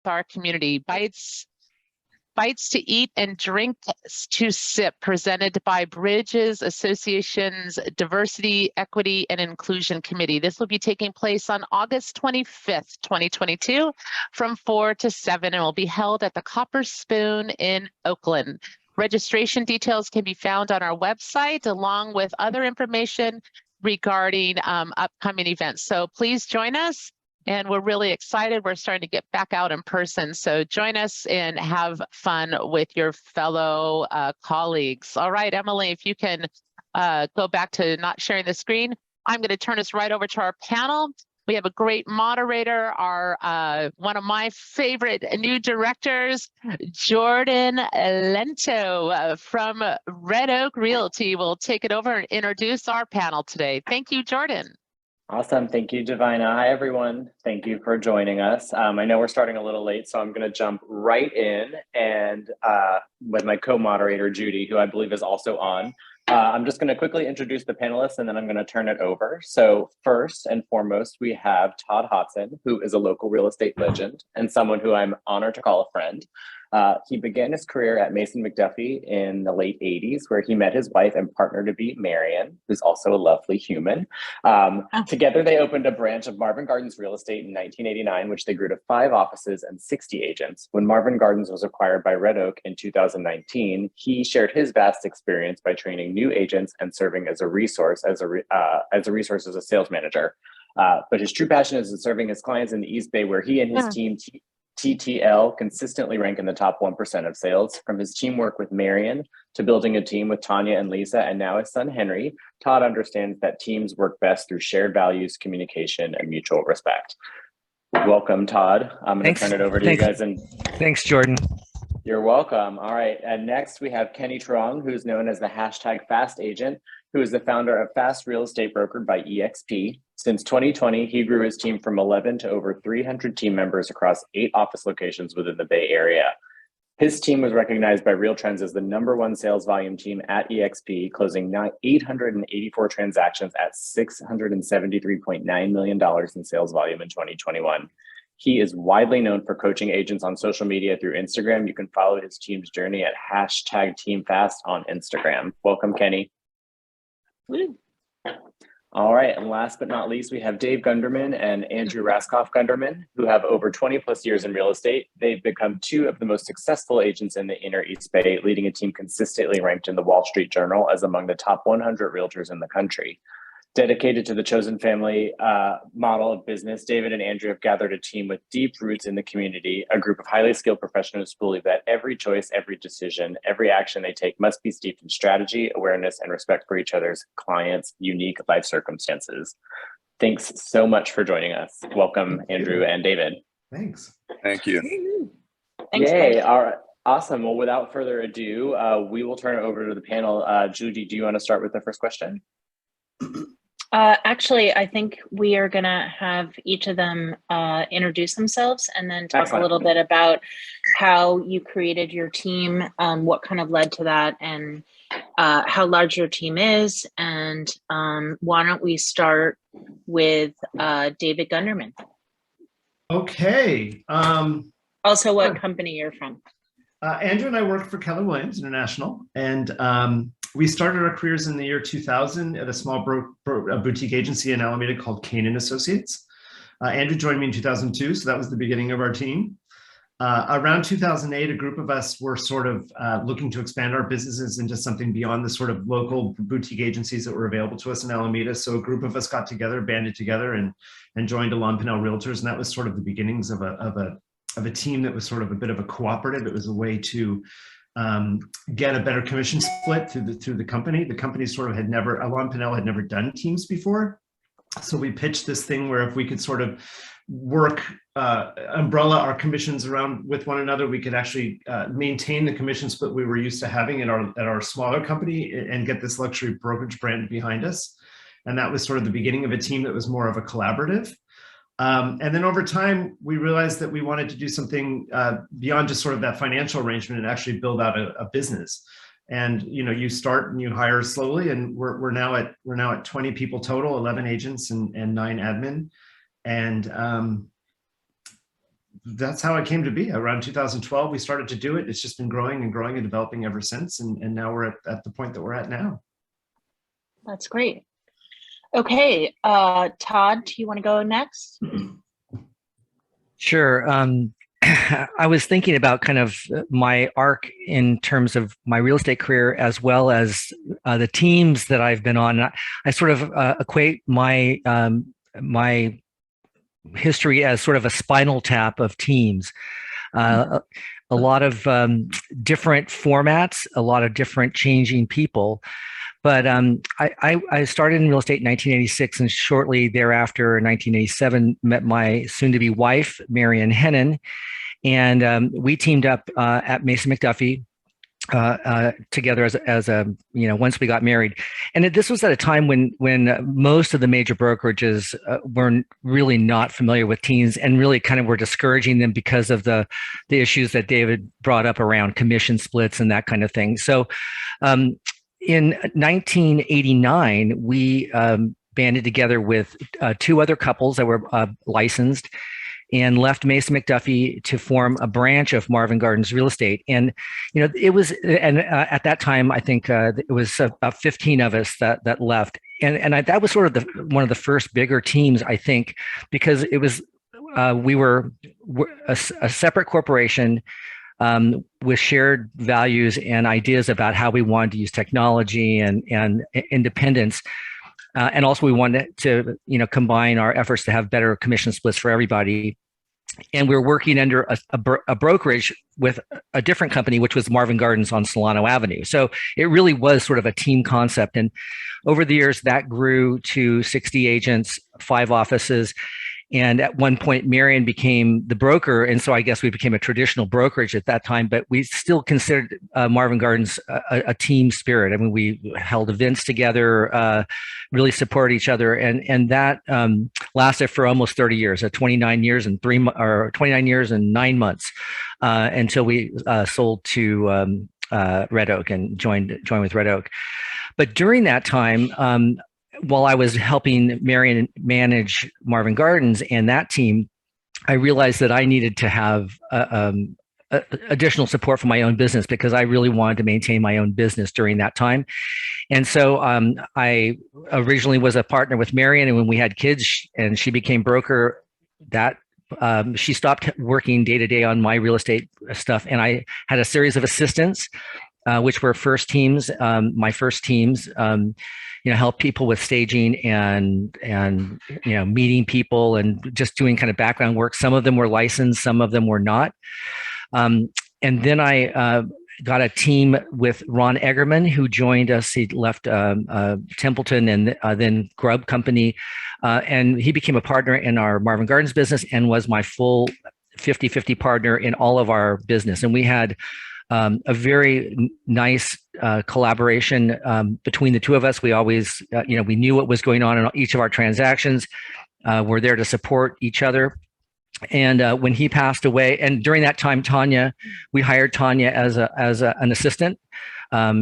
with our community. Bites to Eat and Drinks to Sip, presented by Bridges Association's Diversity, Equity, and Inclusion Committee. This will be taking place on August 25th, 2022, from 4 to 7, and will be held at the Copper Spoon in Oakland. Registration details can be found on our website, along with other information regarding upcoming events. So please join us. And we're really excited. We're starting to get back out in person. So join us and have fun with your fellow colleagues. All right, Emily, if you can go back to not sharing the screen, I'm going to turn us right over to our panel. We have a great moderator, our one of my favorite new directors, Jordan Lento from Red Oak Realty, will take it over and introduce our panel today. Thank you, Jordan. Awesome. Thank you, Divina. Hi, everyone. Thank you for joining us. I know we're starting a little late, so I'm going to jump right in and with my co-moderator, Judy, who I believe is also on. I'm just going to quickly introduce the panelists, and then I'm going to turn it over. So first and foremost, we have Todd Hodson, who is a local real estate legend and someone who I'm honored to call a friend. He began his career at Mason McDuffie in the late 80s, where he met his wife and partner-to-be, Marion, who's also a lovely human. Together, they opened a branch of Marvin Gardens Real Estate in 1989, which they grew to 5 offices and 60 agents. When Marvin Gardens was acquired by Red Oak in 2019, he shared his vast experience by training new agents and serving as a resource as a sales manager. But his true passion is in serving his clients in the East Bay, where he and his team TTL consistently rank in the top 1% of sales. From his teamwork with Marion to building a team with Tanya and Lisa, and now his son Henry, Todd understands that teams work best through shared values, communication, and mutual respect. Welcome, Todd. I'm going to turn it over to you guys. And thanks, Jordan. You're welcome. All right. And next we have Kenny Trong, who's known as the #Fast Agent, who is the founder of Fast Real Estate, brokered by EXP. Since 2020, he grew his team from 11 to over 300 team members across 8 office locations within the Bay Area. His team was recognized by Real Trends as the #1 sales volume team at EXP, closing 884 transactions at $673.9 million in sales volume in 2021. He is widely known for coaching agents on social media through Instagram. You can follow his team's journey at #TeamFast on Instagram. Welcome, Kenny. Woo. All right, and last but not least, we have Dave Gunderman and Andrew Raskoff Gunderman, who have over 20 plus years in real estate. They've become 2 of the most successful agents in the inner East Bay, leading a team consistently ranked in the Wall Street Journal as among the top 100 realtors in the country. Dedicated to the chosen family model of business, David and Andrew have gathered a team with deep roots in the community, a group of highly skilled professionals who believe that every choice, every decision, every action they take must be steeped in strategy, awareness, and respect for each other's clients' unique life circumstances. Thanks so much for joining us. Welcome, Andrew and David. Thanks. Thank you. Thanks, Yay. Dave. All right. Awesome. Well, without further ado, we will turn it over to the panel. Judy, do you want to start with the first question? Actually, I think we are going to have each of them introduce themselves and then talk a little bit about how you created your team, what kind of led to that, and how large your team is. And why don't we start with David Gunderman? Okay. Also, what company you're from. Andrew and I work for Keller Williams International, and we started our careers in the year 2000 at a small boutique agency in Alameda called Kane & Associates. Andrew joined me in 2002, so that was the beginning of our team. Around 2008, a group of us were sort of looking to expand our businesses into something beyond the sort of local boutique agencies that were available to us in Alameda. So a group of us got together, banded together, and joined Alon Pinnell Realtors, and that was sort of the beginnings of a team that was sort of a bit of a cooperative. It was a way to get a better commission split through the company. The company sort of Alon Pinnell had never done teams before. So we pitched this thing where if we could sort of work, umbrella our commissions around with one another, we could actually maintain the commission split we were used to having at our smaller company and get this luxury brokerage brand behind us. And that was sort of the beginning of a team that was more of a collaborative. And then over time, we realized that we wanted to do something beyond just sort of that financial arrangement and actually build out a business. And you start and you hire slowly, and we're now at 20 people total, 11 agents and 9 admin. And that's how it came to be. Around 2012, we started to do it. It's just been growing and growing and developing ever since. And now we're at the point that we're at now. That's great. Okay, Todd, do you want to go next? Sure. I was thinking about kind of my arc in terms of my real estate career, as well as the teams that I've been on. I sort of equate my my history as sort of a spinal tap of teams. A lot of different formats, a lot of different changing people. But I started in real estate in 1986, and shortly thereafter, in 1987, met my soon-to-be wife, Marian Hennon, and we teamed up at Mason McDuffie together as a once we got married. And this was at a time when most of the major brokerages were really not familiar with teams, and really kind of were discouraging them because of the issues that David brought up around commission splits and that kind of thing. So in 1989, we banded together with two other couples that were licensed, and left Mason McDuffie to form a branch of Marvin Gardens Real Estate. And it was, and at that time, I think it was about 15 of us that left, and that was sort of one of the first bigger teams, I think, because it was we were a separate corporation with shared values and ideas about how we wanted to use technology and independence. And also we wanted to, combine our efforts to have better commission splits for everybody. And we were working under a brokerage with a different company, which was Marvin Gardens on Solano Avenue. So it really was sort of a team concept. And over the years, that grew to 60 agents, 5 offices. And at one point, Marian became the broker. And so I guess we became a traditional brokerage at that time, but we still considered Marvin Gardens a team spirit. I mean, we held events together, really supported each other. And that lasted for almost 30 years, 29 years and 9 months until we sold to Red Oak and joined with Red Oak. But during that time, while I was helping Marian manage Marvin Gardens and that team, I realized that I needed to have additional support for my own business, because I really wanted to maintain my own business during that time. And so I originally was a partner with Marian, and when we had kids and she became broker, that she stopped working day to day on my real estate stuff, and I had a series of assistants, which were first teams, my first teams. Help people with staging and meeting people and just doing kind of background work. Some of them were licensed, some of them were not. And then I got a team with Ron Eggerman, who joined us. He left Templeton and then Grubb Company, and he became a partner in our Marvin Gardens business and was my full 50-50 partner in all of our business. And we had a very nice collaboration between the two of us. We always, we knew what was going on in each of our transactions. We're there to support each other. And when he passed away, and during that time, we hired Tanya as an assistant.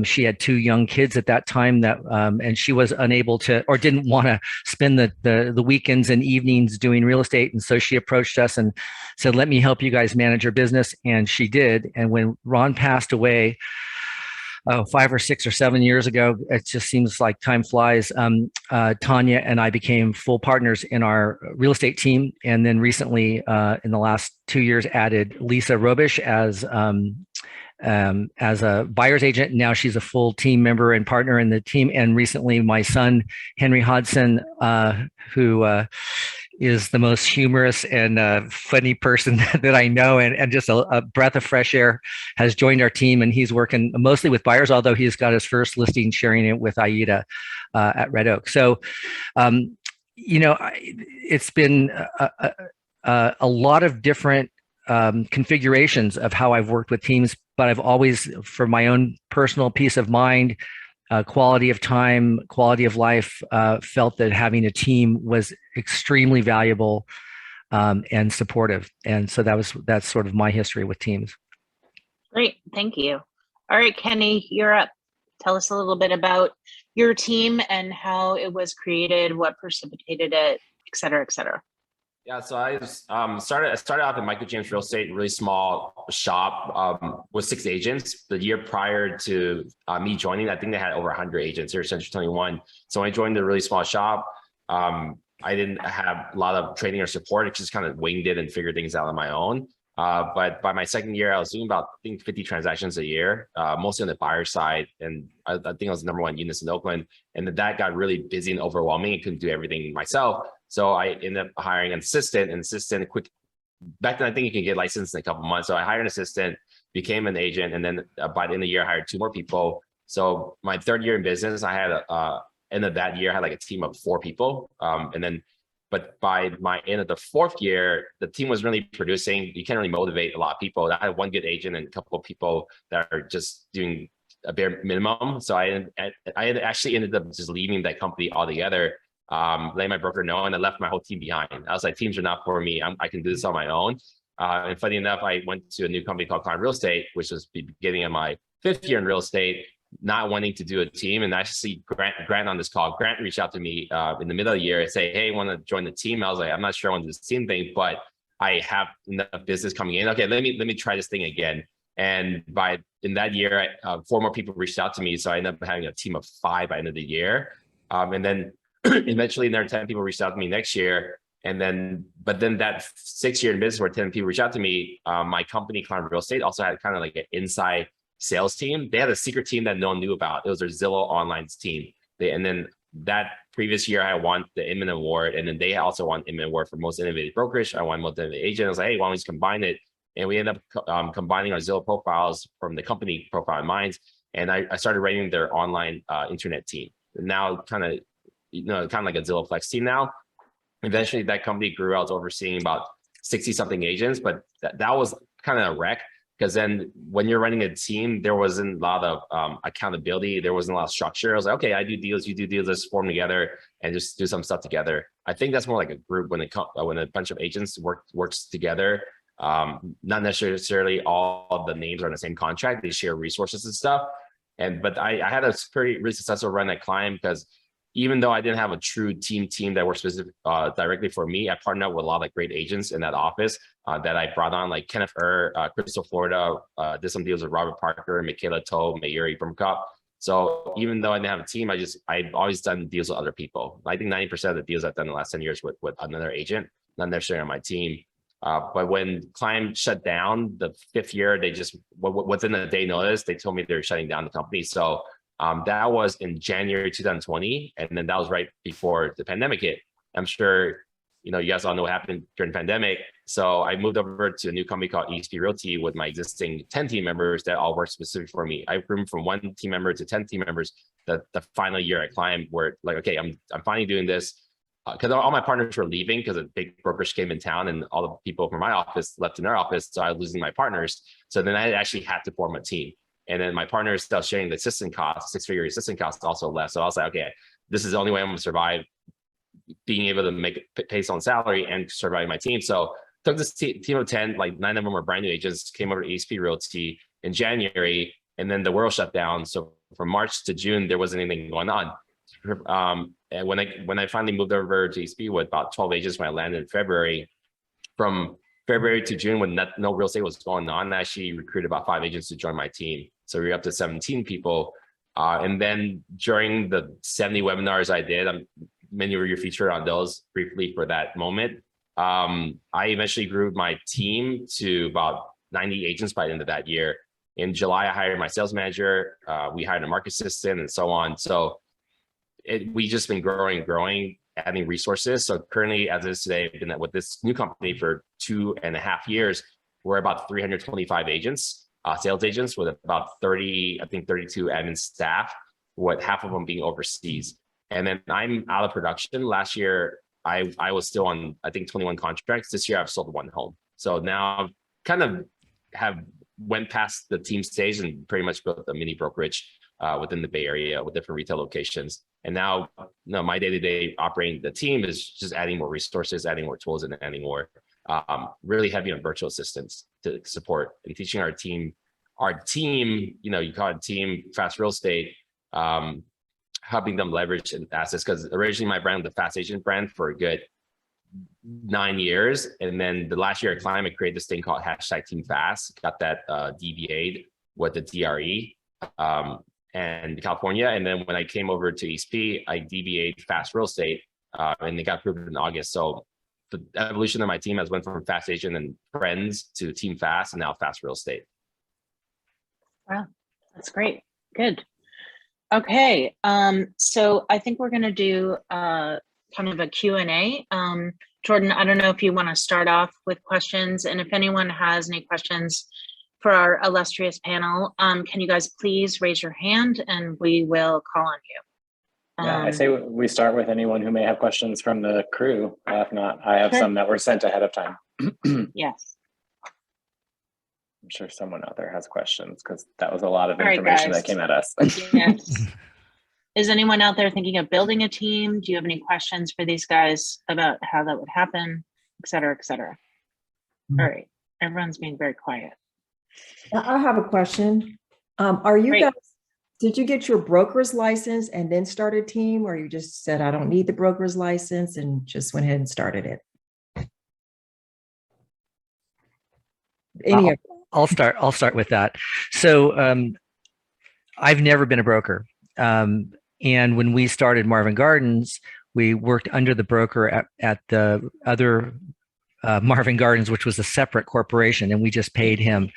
She had 2 young kids at that time and she was unable to, or didn't want to spend the weekends and evenings doing real estate. And so she approached us and said, "Let me help you guys manage your business." And she did. And when Ron passed away, 5 or 6 or 7 years ago, it just seems like time flies. Tanya and I became full partners in our real estate team. And then recently, in the last 2 years, added Lisa Robish as a buyer's agent. Now she's a full team member and partner in the team. And recently my son, Henry Hodson, who is the most humorous and funny person that I know, and just a breath of fresh air, has joined our team. And he's working mostly with buyers, although he's got his first listing sharing it with Aida at Red Oak. So, it's been a lot of different configurations of how I've worked with teams, but I've always, for my own personal peace of mind, quality of time, quality of life, felt that having a team was extremely valuable and supportive. And so that's sort of my history with teams. Great, thank you. All right, Kenny, you're up. Tell us a little bit about your team and how it was created, what precipitated it, et cetera, et cetera. Yeah, so I started off at Michael James Real Estate, really small shop with 6 agents. The year prior to me joining, I think they had over 100 agents here at Century 21. So when I joined the really small shop, I didn't have a lot of training or support. I just kind of winged it and figured things out on my own. But by my second year, I was doing about, I think, 50 transactions a year, mostly on the buyer side. And I think I was the #1 units in Oakland. And that got really busy and overwhelming. I couldn't do everything myself. So I ended up hiring an assistant, quick. Back then, I think you can get licensed in a couple months. So I hired an assistant, became an agent. And then by the end of the year, I hired 2 more people. So my 3rd year in business, I had end of that year, I had like a team of 4 people. But by my end of the 4th year, the team was really producing. You can't really motivate a lot of people. I had 1 good agent and a couple of people that are just doing a bare minimum. So I actually ended up just leaving that company altogether, letting my broker know, and I left my whole team behind. I was like, teams are not for me. I can do this on my own. And funny enough, I went to a new company called Climb Real Estate, which was beginning of my 5th year in real estate, not wanting to do a team. And I actually see Grant on this call. Grant reached out to me in the middle of the year and say, hey, want to join the team? I was like, I'm not sure I want to do this team thing, but I have enough business coming in. Okay, let me try this thing again. And in that year, 4 more people reached out to me. So I ended up having a team of 5 by the end of the year. And then eventually another 10 people reached out to me next year. But then that 6 year in business where 10 people reached out to me, my company, Climb Real Estate, also had kind of like an inside sales team. They had a secret team that no one knew about. It was their Zillow Online team. And then that previous year, I won the Inman Award, and then they also won Inman Award for most innovative brokerage. I won most innovative agent. I was like, hey, why don't we just combine it? And we ended up combining our Zillow profiles from the company profile and mine. And I started running their online internet team. And now kind of like a Zillow Flex team now. Eventually that company grew. I was overseeing about 60 something agents, but that was kind of a wreck. Because then when you're running a team, there wasn't a lot of accountability. There wasn't a lot of structure. I was like, okay, I do deals, you do deals, let's form together and just do some stuff together. I think that's more like a group when a bunch of agents works together. Not necessarily all of the names are on the same contract. They share resources and stuff. But I had a really successful run at Climb, because even though I didn't have a true team that worked specific directly for me, I partnered up with a lot of great agents in that office that I brought on, like Kenneth Crystal Florida, did some deals with Robert Parker, Michaela Toe, Mayuri Brimcup. So even though I didn't have a team, I've always done deals with other people. I think 90% of the deals I've done in the last 10 years with another agent, not necessarily on my team. But when Climb shut down the 5th year, they just, within a day notice, they told me they're shutting down the company. So that was in January 2020. And then that was right before the pandemic hit. I'm sure, you guys all know what happened during the pandemic. So I moved over to a new company called EXP Realty with my existing 10 team members that all work specific for me. I grew from 1 team member to 10 team members the final year at Climb, where like, okay, I'm finally doing this. Because all my partners were leaving because a big brokerage came in town and all the people from my office left in their office. So I was losing my partners. So then I actually had to form a team. And then my partners still sharing the assistant costs, 6-figure assistant costs also left. So I was like, okay, this is the only way I'm going to survive being able to make pace on salary and surviving my team. So took this team of 10, like 9 of them were brand new agents, came over to EXP Realty in January, and then the world shut down. So from March to June, there wasn't anything going on. And when I finally moved over to EXP with about 12 agents, when I landed in February, from February to June, when no real estate was going on, I actually recruited about 5 agents to join my team. So we were up to 17 people. And then during the 70 webinars I did, many of you featured on those briefly for that moment. I eventually grew my team to about 90 agents by the end of that year. In July, I hired my sales manager. We hired a market assistant and so on. So we just been growing, adding resources. So currently, as it is today, I've been with this new company for 2.5 years. We're about 325 agents, sales agents, with about 32 admin staff, with half of them being overseas. And then I'm out of production. Last year, I was still on, I think, 21 contracts. This year, I've sold 1 home. So now I've kind of went past the team stage and pretty much built a mini brokerage within the Bay Area with different retail locations. And now, my day-to-day operating the team is just adding more resources, adding more tools, and adding more really heavy on virtual assistants to support and teaching our team, you call it team, Fast Real Estate, helping them leverage assets. Because originally my brand was the Fast Agent brand for a good 9 years. And then the last year at Climb, I created this thing called #TeamFast, got that DBA'd with the DRE and California. And then when I came over to East P, I DBA'd Fast Real Estate and they got approved in August. So the evolution of my team has went from Fast Agent and Friends to Team Fast and now Fast Real Estate. Wow, that's great. Good. Okay, so I think we're going to do kind of a Q&A. Jordan, I don't know if you want to start off with questions, and if anyone has any questions for our illustrious panel, can you guys please raise your hand and we will call on you. Yeah, I say we start with anyone who may have questions from the crew. If not, I have some that were sent ahead of time. Yes. I'm sure someone out there has questions because that was a lot of All right, information guys. that came at us. Yes. Is anyone out there thinking of building a team? Do you have any questions for these guys about how that would happen, et cetera, et cetera? All right, everyone's being very quiet. I have a question. Are you Great. guys, did you get your broker's license and then start a team, or you just said, I don't need the broker's license and just went ahead and started it? I'll start with that. So I've never been a broker. And when we started Marvin Gardens, we worked under the broker at the other Marvin Gardens, which was a separate corporation, and we just paid him.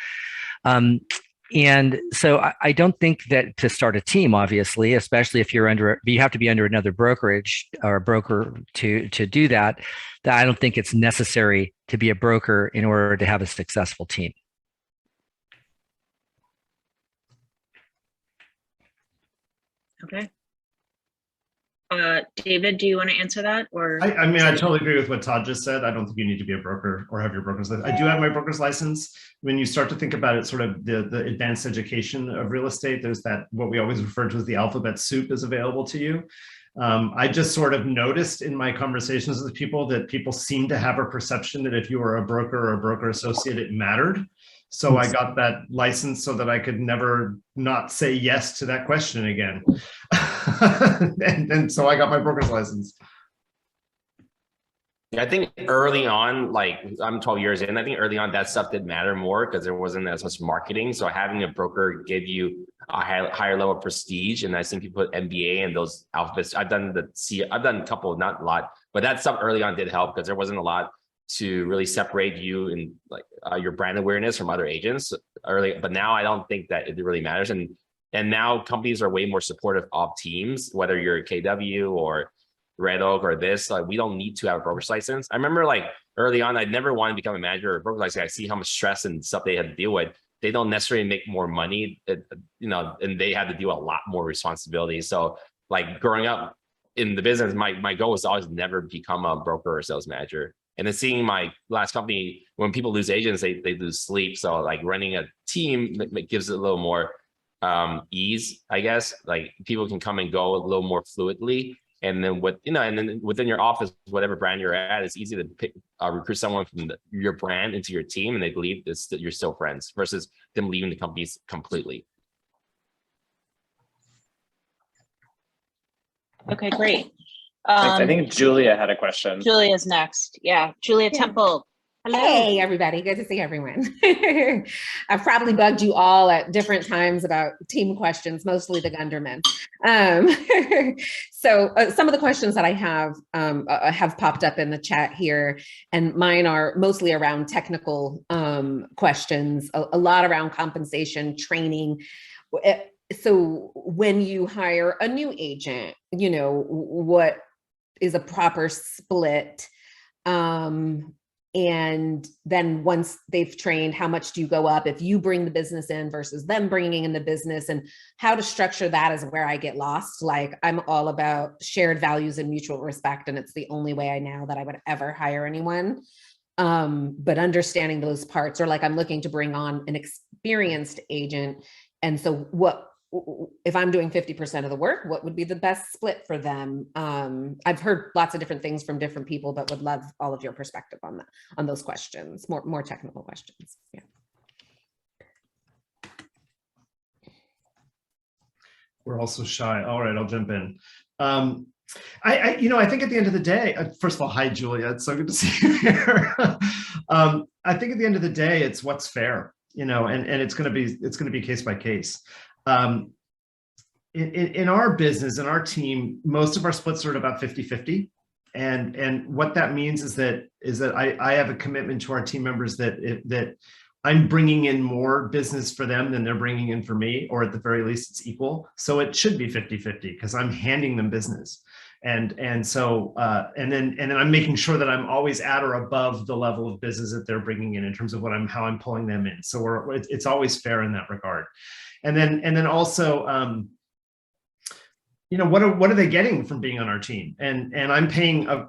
And so I don't think that to start a team, obviously, especially if you're you have to be under another brokerage or a broker to do that, that I don't think it's necessary to be a broker in order to have a successful team. Okay. David, do you want to answer that? Or I mean, I totally agree with what Todd just said. I don't think you need to be a broker or have your broker's license. I do have my broker's license. When you start to think about it, sort of the advanced education of real estate, there's that, what we always refer to as the alphabet soup is available to you. I just sort of noticed in my conversations with people that people seem to have a perception that if you were a broker or a broker associate, it mattered. So I got that license so that I could never not say yes to that question again. and so I got my broker's license. Yeah, I think early on, like I'm 12 years in, I think early on that stuff did matter more because there wasn't as much marketing. So having a broker give you a higher level of prestige, and I think people put MBA and those alphabets. I've done a couple, not a lot, but that stuff early on did help because there wasn't a lot to really separate you and like your brand awareness from other agents early. But now I don't think that it really matters, and now companies are way more supportive of teams, whether you're KW or Red Oak or this. Like, we don't need to have a broker's license. I remember like early on, I never wanted to become a manager or a broker's license. I see how much stress and stuff they had to deal with. They don't necessarily make more money, and they had to deal with a lot more responsibility. So like growing up in the business, my goal was always never become a broker or sales manager. And then seeing my last company, when people lose agents, they lose sleep. So like running a team gives it a little more ease, I guess. Like people can come and go a little more fluidly. And then and then within your office, whatever brand you're at, it's easy to recruit someone from your brand into your team, and they believe that you're still friends versus them leaving the companies completely. okay, great. I think Julia had a question. Julia's next. Yeah, Julia Temple. Hello. Hey, everybody. Good to see everyone. I've probably bugged you all at different times about team questions, mostly the Gunderman. So some of the questions that I have popped up in the chat here, and mine are mostly around technical questions, a lot around compensation, training. So when you hire a new agent, what is a proper split? And then once they've trained, how much do you go up if you bring the business in versus them bringing in the business, and how to structure that is where I get lost. Like, I'm all about shared values and mutual respect, and it's the only way I know that I would ever hire anyone. But understanding those parts, or like I'm looking to bring on an experienced agent. And so if I'm doing 50% of the work, what would be the best split for them? I've heard lots of different things from different people, but would love all of your perspective on that, on those questions, more technical questions. Yeah. We're also shy. All right, I'll jump in. I think at the end of the day, first of all, hi, Julia. It's so good to see you here. I think at the end of the day, it's what's fair, and it's going to be case by case. In our business, in our team, most of our splits are at about 50-50. And what that means is that I have a commitment to our team members that I'm bringing in more business for them than they're bringing in for me, or at the very least it's equal. So it should be 50-50 because I'm handing them business. And then I'm making sure that I'm always at or above the level of business that they're bringing in terms of how I'm pulling them in. So it's always fair in that regard. And then also, what are they getting from being on our team? And I'm paying a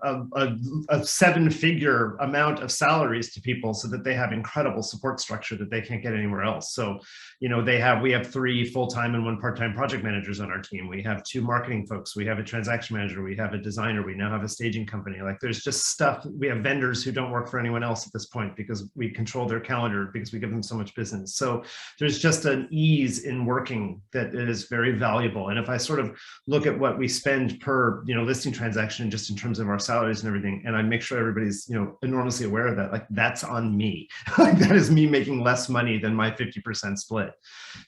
7-figure amount of salaries to people so that they have incredible support structure that they can't get anywhere else. So, we have 3 full-time and 1 part-time project managers on our team. We have 2 marketing folks. We have a transaction manager. We have a designer. We now have a staging company. Like there's just stuff. We have vendors who don't work for anyone else at this point because we control their calendar because we give them so much business. So there's just an ease in working that is very valuable. And if I sort of look at what we spend per listing transaction just in terms of our salaries and everything, and I make sure everybody's enormously aware of that, like that's on me. Like that is me making less money than my 50% split.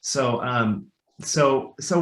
So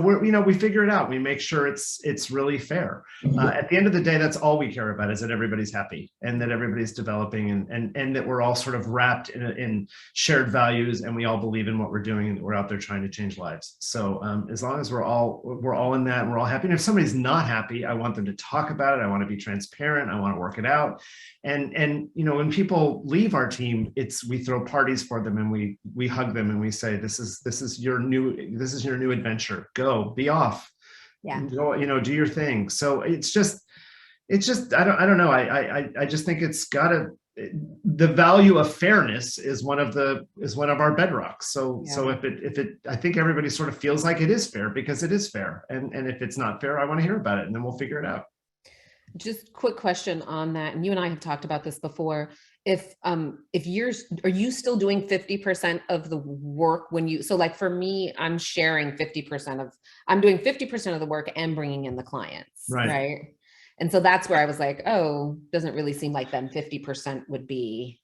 we're we figure it out. We make sure it's really fair. At the end of the day, that's all we care about, is that everybody's happy and that everybody's developing and that we're all sort of wrapped in shared values and we all believe in what we're doing and that we're out there trying to change lives. So as long as we're all in that and we're all happy. And if somebody's not happy, I want them to talk about it. I want to be transparent. I want to work it out. And when people leave our team, we throw parties for them and we hug them and we say, this is your new adventure. Go, be off. Yeah. Go, do your thing. So it's just I don't know. I just think the value of fairness is one of our bedrocks. So if it I think everybody sort of feels like it is fair because it is fair. And if it's not fair, I want to hear about it and then we'll figure it out. Just quick question on that, and you and I have talked about this before. Are you still doing 50% of the work so like for me, I'm sharing 50% I'm doing 50% of the work and bringing in the clients, right? And so that's where I was like, oh, doesn't really seem like then 50% would be.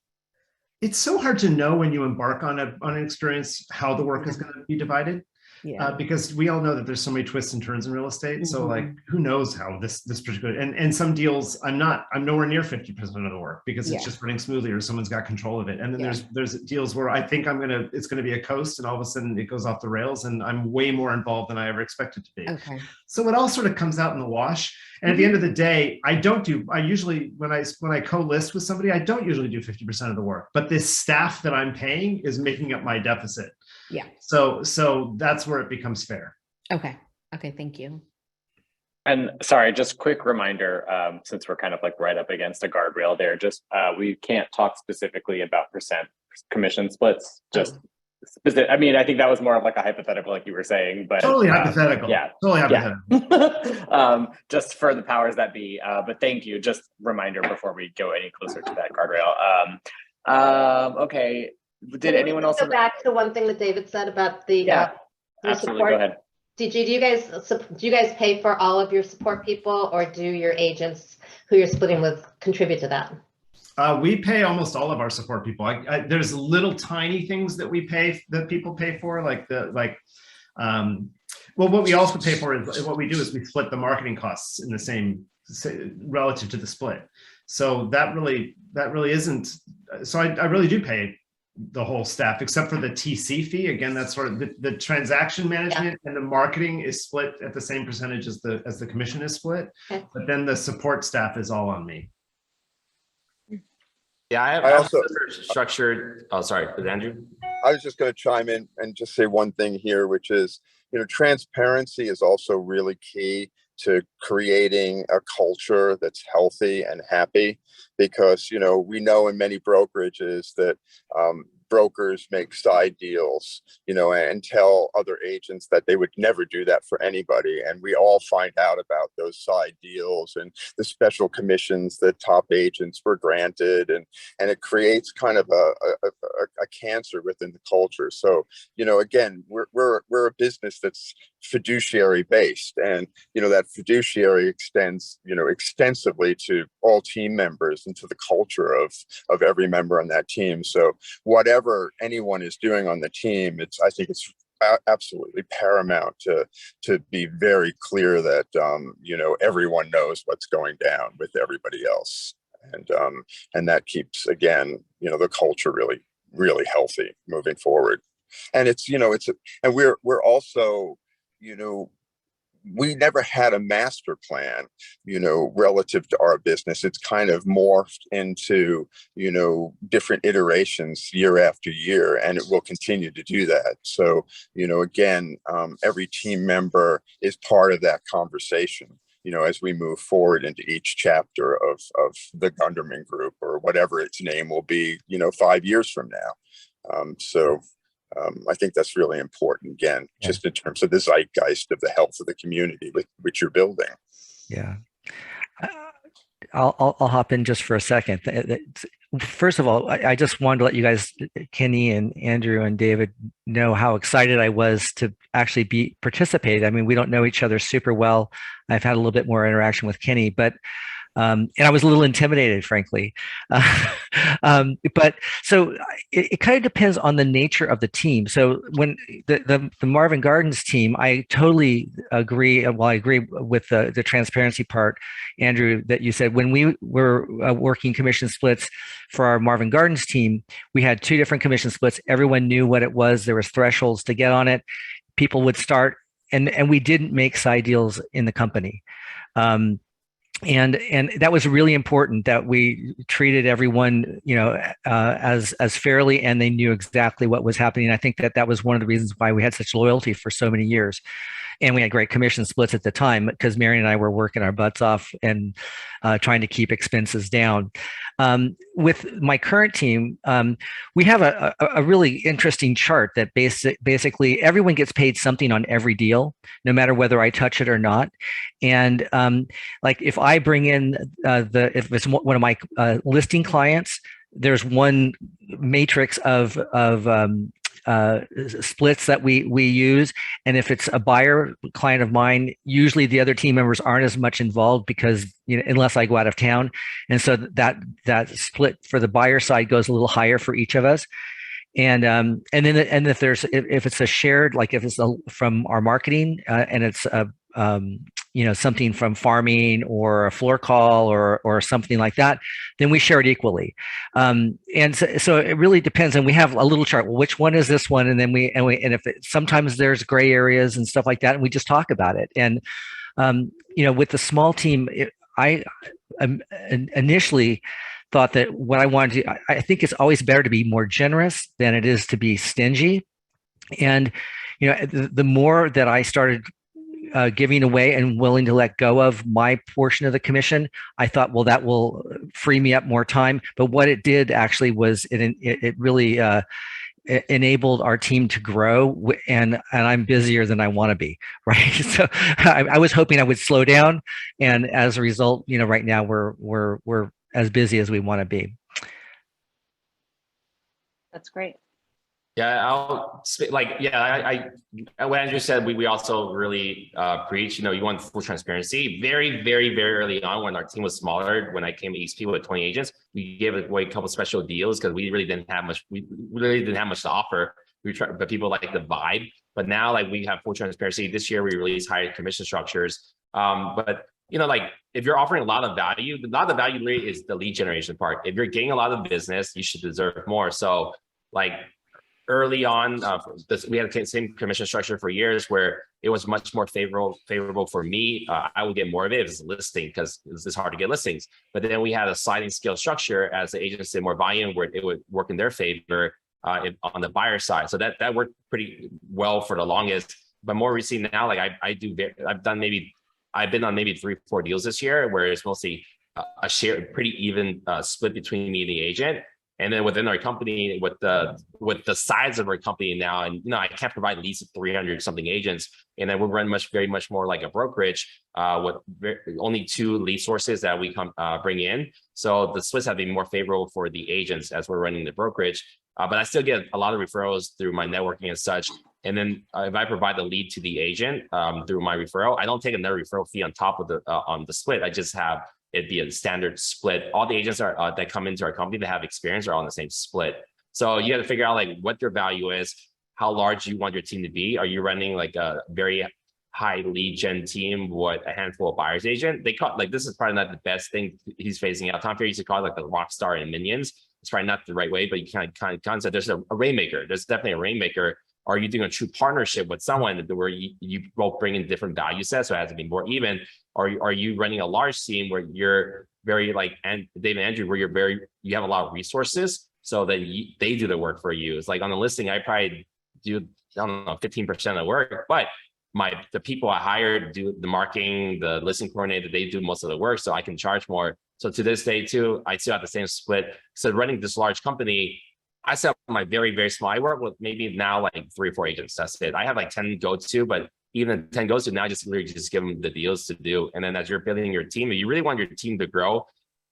It's so hard to know when you embark on an experience how the work is going to be divided. Yeah. Because we all know that there's so many twists and turns in real estate. Mm-hmm. So like, who knows how this particular, and some deals, I'm nowhere near 50% of the work because it's just running smoothly or someone's got control of it. And then there's deals where I think it's going to be a coast and all of a sudden it goes off the rails and I'm way more involved than I ever expected to be. Okay. So it all sort of comes out in the wash. And at the end of the day, I usually, when I co-list with somebody, I don't usually do 50% of the work, but this staff that I'm paying is making up my deficit. Yeah. So that's where it becomes fair. Okay. Thank you. And sorry, just quick reminder, since we're kind of like right up against a guardrail there, just we can't talk specifically about percent commission splits. Just specific. I mean, I think that was more of like a hypothetical, like you were saying, but totally hypothetical. Yeah. Totally hypothetical. Yeah. Just for the powers that be. But thank you. Just reminder before we go any closer to that guardrail. Okay. Did anyone else go back to one thing that David said about the absolutely support? Go ahead. Do you guys pay for all of your support people, or do your agents who you're splitting with contribute to that? We pay almost all of our support people. There's little tiny things that people pay for, what we also pay for is what we do is we split the marketing costs in the same relative to the split. So that really isn't. So I really do pay the whole staff except for the TC fee. Again, that's sort of the transaction management and the marketing is split at the same percentage as the commission is split. Okay. But then the support staff is all on me. Yeah, I also structured. Oh, sorry, Andrew. I was just going to chime in and just say one thing here, which is, transparency is also really key to creating a culture that's healthy and happy, because we know in many brokerages that brokers make side deals, and tell other agents that they would never do that for anybody. And we all find out about those side deals and the special commissions that top agents were granted. And it creates kind of a cancer within the culture. So, again, we're a business that's fiduciary based, and that fiduciary extends extensively to all team members and to the culture of every member on that team. So whatever anyone is doing on the team, I think it's absolutely paramount to be very clear that everyone knows what's going down with everybody else, and that keeps, again, the culture really, really healthy moving forward. And and we're also, we never had a master plan, relative to our business. It's kind of morphed into, different iterations year after year, and it will continue to do that. So, again, every team member is part of that conversation, as we move forward into each chapter of the Gunderman Group, or whatever its name will be, 5 years from now. I think that's really important, again, just in terms of the zeitgeist of the health of the community which you're building. Yeah. I'll hop in just for a second. First of all, I just wanted to let you guys, Kenny and Andrew and David, know how excited I was to actually participate. I mean, we don't know each other super well. I've had a little bit more interaction with Kenny, but and I was a little intimidated, frankly. But so it kind of depends on the nature of the team. So when the Marvin Gardens team, I totally agree. Well, I agree with the transparency part, Andrew, that you said. When we were working commission splits for our Marvin Gardens team, we had 2 different commission splits. Everyone knew what it was. There was thresholds to get on it. People would start, and we didn't make side deals in the company. And that was really important, that we treated everyone, as fairly, and they knew exactly what was happening. I think that was one of the reasons why we had such loyalty for so many years. And we had great commission splits at the time, because Mary and I were working our butts off and trying to keep expenses down. With my current team, we have a really interesting chart that basically everyone gets paid something on every deal, no matter whether I touch it or not. And like if I bring in if it's one of my listing clients, there's one matrix of splits that we use. And if it's a buyer client of mine, usually the other team members aren't as much involved, because unless I go out of town. And so that split for the buyer side goes a little higher for each of us. And then if it's a shared, like if it's from our marketing and it's something from farming or a floor call or something like that, then we share it equally. And so it really depends. And we have a little chart. Well, which one is this one? And then sometimes there's gray areas and stuff like that, and we just talk about it. And with the small team, I initially thought that what I wanted to, I think it's always better to be more generous than it is to be stingy. And the more that I started giving away and willing to let go of my portion of the commission, I thought, well, that will free me up more time. But what it did actually was it really enabled our team to grow, and I'm busier than I want to be, right? So I was hoping I would slow down, and as a result, right now we're as busy as we want to be. That's great. Yeah, what Andrew said, we also really preach, you want full transparency. Very, very, very early on, when our team was smaller, when I came to EXP with 20 agents, we gave away a couple of special deals because we really didn't have much. We really didn't have much to offer. But people like the vibe. But now, we have full transparency. This year, we released higher commission structures. But if you're offering a lot of value really is the lead generation part. If you're getting a lot of business, you should deserve more. So early on, we had the same commission structure for years, where it was much more favorable for me. I would get more of it if it's a listing, because it's hard to get listings. But then we had a sliding scale structure as the agents did more volume, where it would work in their favor on the buyer side. So that worked pretty well for the longest. But more recently now, I've been on maybe 3-4 deals this year, where it's mostly a share, pretty even split between me and the agent. And then within our company, with the size of our company now, and I can't provide leads to 300 something agents, and then we run very much more like a brokerage with only 2 lead sources that we bring in. So the splits have been more favorable for the agents as we're running the brokerage. But I still get a lot of referrals through my networking and such. And then if I provide the lead to the agent through my referral, I don't take another referral fee on top of the split. I just have it be a standard split. All the agents that come into our company that have experience are on the same split. So you got to figure out like what your value is, how large you want your team to be. Are you running like a very high lead gen team with a handful of buyers agent? They call like, this is probably not the best thing he's phasing out. Tom Ferry used to call it like the rock star and minions. It's probably not the right way, but you kind of concept. There's a rainmaker. There's definitely a rainmaker. Are you doing a true partnership with someone where you both bring in different value sets, so it has to be more even? Or are you running a large team where you're very like Dave and Andrew, where you have a lot of resources, so that they do the work for you? It's like on the listing, I probably do, I don't know, 15% of the work, but the people I hired do the marketing, the listing coordinator, they do most of the work, so I can charge more. So to this day too, I still have the same split. So running this large company, I set up my very, very small. I work with maybe now like 3 or 4 agents. That's it. I have like 10 go-to, but even 10 go-to now, just literally just give them the deals to do. And then as you're building your team, if you really want your team to grow,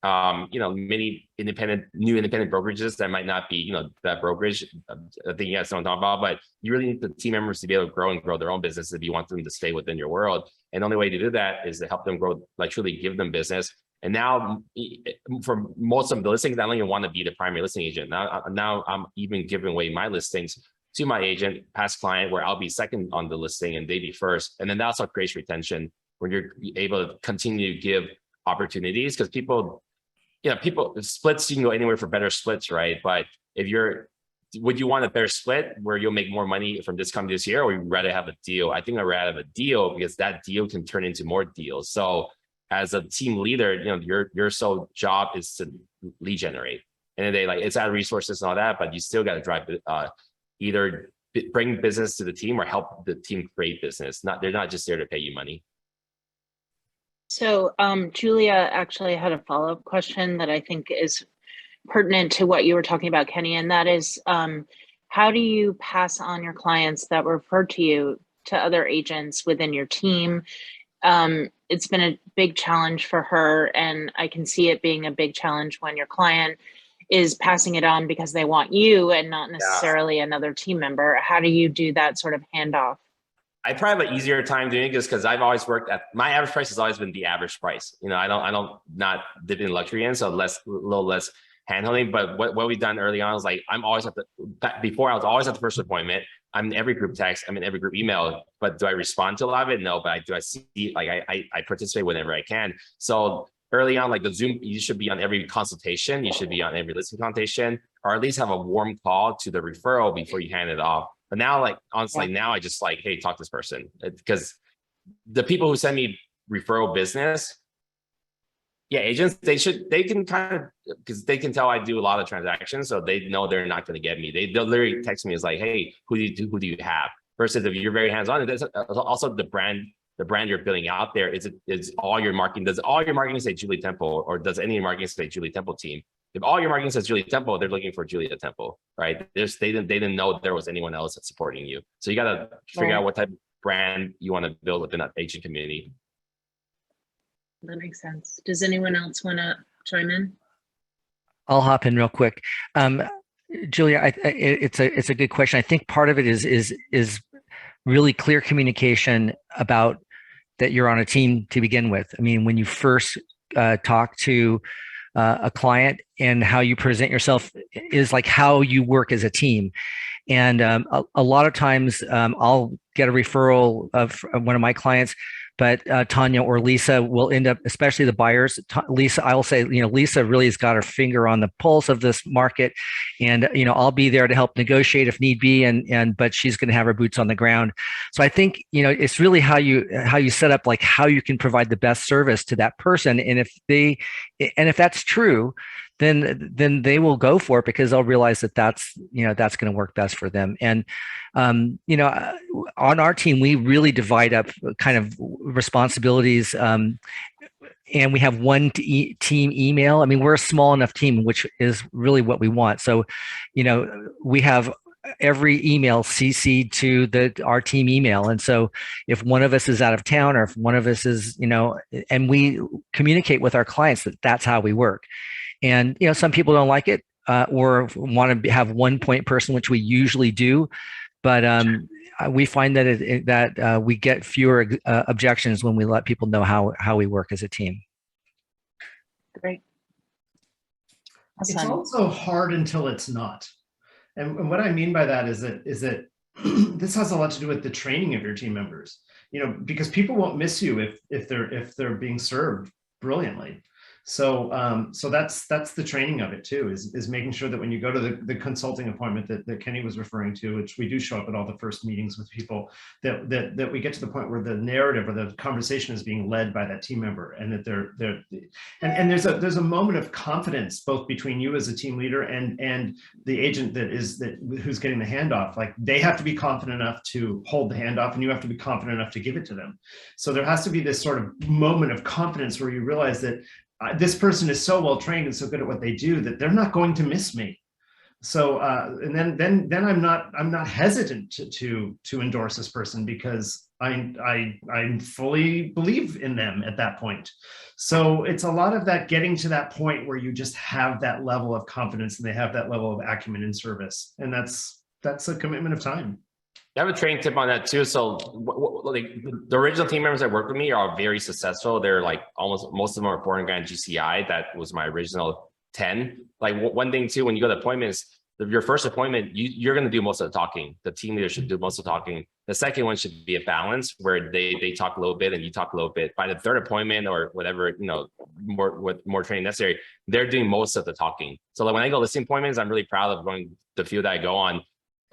many new independent brokerages that might not be, that brokerage, I think you guys don't talk about, but you really need the team members to be able to grow and grow their own business if you want them to stay within your world. And the only way to do that is to help them grow, like truly give them business. And now for most of the listings, I don't even want to be the primary listing agent. Now I'm even giving away my listings to my agent, past client, where I'll be second on the listing and they be first. And then that also creates retention when you're able to continue to give opportunities, because people splits, you can go anywhere for better splits, right? But would you want a better split where you'll make more money from this company this year, or would you rather have a deal? I think I'd rather have a deal, because that deal can turn into more deals. So as a team leader, your sole job is to lead generate. And they it's add resources and all that, but you still got to drive either bring business to the team or help the team create business. They're not just there to pay you money. So Julia actually had a follow-up question that I think is pertinent to what you were talking about, Kenny, and that is, how do you pass on your clients that were referred to you to other agents within your team? It's been a big challenge for her, and I can see it being a big challenge when your client is passing it on because they want you and not necessarily another team member. How do you do that sort of handoff? I probably have an easier time doing it just because I've always worked at, my average price has always been the average price. I don't not dip in luxury in, so a little less handholding. But what we've done early on is like, I'm always before I was always at the first appointment. I'm in every group text, I'm in every group email, but do I respond to a lot of it? No, but I see, like I participate whenever I can. So early on, like the Zoom, you should be on every consultation, you should be on every listing consultation, or at least have a warm call to the referral before you hand it off. But now, like, honestly, now I just like, hey, talk to this person, because the people who send me referral business, agents, they can kind of, because they can tell I do a lot of transactions, so they know they're not going to get me. They'll literally text me as like, hey, who do you have? Versus if you're very hands-on, that's also the brand you're building out there. Is all your marketing, does all your marketing say Julie Temple, or does any marketing say Julie Temple team? If all your marketing says Julia Temple, they're looking for Julia Temple, right? They didn't know there was anyone else that's supporting you. So you got to figure out what type of brand you want to build within that agent community. That makes sense. Does anyone else want to chime in? I'll hop in real quick. Julia, it's a good question. I think part of it is really clear communication about that you're on a team to begin with. I mean, when you first talk to a client, and how you present yourself is like how you work as a team. And a lot of times I'll get a referral of one of my clients, but Tanya or Lisa will end up, especially the buyers. Lisa, I'll say, Lisa really has got her finger on the pulse of this market, and I'll be there to help negotiate if need be, but she's going to have her boots on the ground. So I think it's really how you set up, like how you can provide the best service to that person, and if that's true, then they will go for it, because they'll realize that that's going to work best for them. And on our team, we really divide up kind of responsibilities and we have one team email. I mean, we're a small enough team, which is really what we want. So, we have every email CC'd to our team email. And so if one of us is out of town, or if one of us is, and we communicate with our clients that's how we work. And, some people don't like it, or want to have one point person, which we usually do. But we find that we get fewer objections when we let people know how we work as a team. Great. It's also hard until it's not. And what I mean by that is that this has a lot to do with the training of your team members, because people won't miss you if they're being served brilliantly. So that's the training of it too, is making sure that when you go to the consulting appointment that Kenny was referring to, which we do show up at all the first meetings with people, that we get to the point where the narrative or the conversation is being led by that team member, and that there's a moment of confidence both between you as a team leader and the agent who's getting the handoff. Like, they have to be confident enough to hold the handoff, and you have to be confident enough to give it to them. So there has to be this sort of moment of confidence where you realize that this person is so well trained and so good at what they do that they're not going to miss me. So and then I'm not hesitant to endorse this person, because I fully believe in them at that point. So it's a lot of that, getting to that point where you just have that level of confidence and they have that level of acumen in service, and that's a commitment of time. I have a training tip on that too. So like the original team members that work with me are very successful. They're like most of them are 400 grand GCI. That was my original 10. Like one thing too, when you go to appointments, your first appointment, you're going to do most of the talking. The team leader should do most of the talking. The second one should be a balance where they talk a little bit and you talk a little bit. By the third appointment or whatever, more training necessary, they're doing most of the talking. So like when I go listing appointments, I'm really proud of going the field that I go on.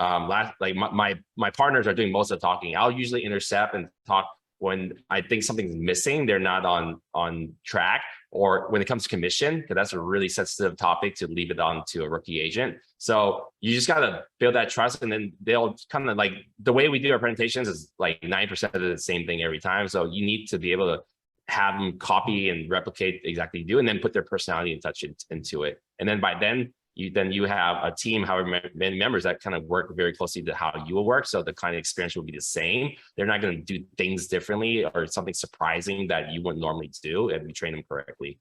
My partners are doing most of the talking. I'll usually intercept and talk when I think something's missing, they're not on track, or when it comes to commission, because that's a really sensitive topic to leave it on to a rookie agent. So you just got to build that trust, and then they'll kind of like, the way we do our presentations is like 9% of the same thing every time. So you need to be able to have them copy and replicate exactly you do, and then put their personality and touch into it. And then by then you have a team, however many members, that kind of work very closely to how you will work. So the kind of experience will be the same. They're not going to do things differently or something surprising that you wouldn't normally do if you train them correctly.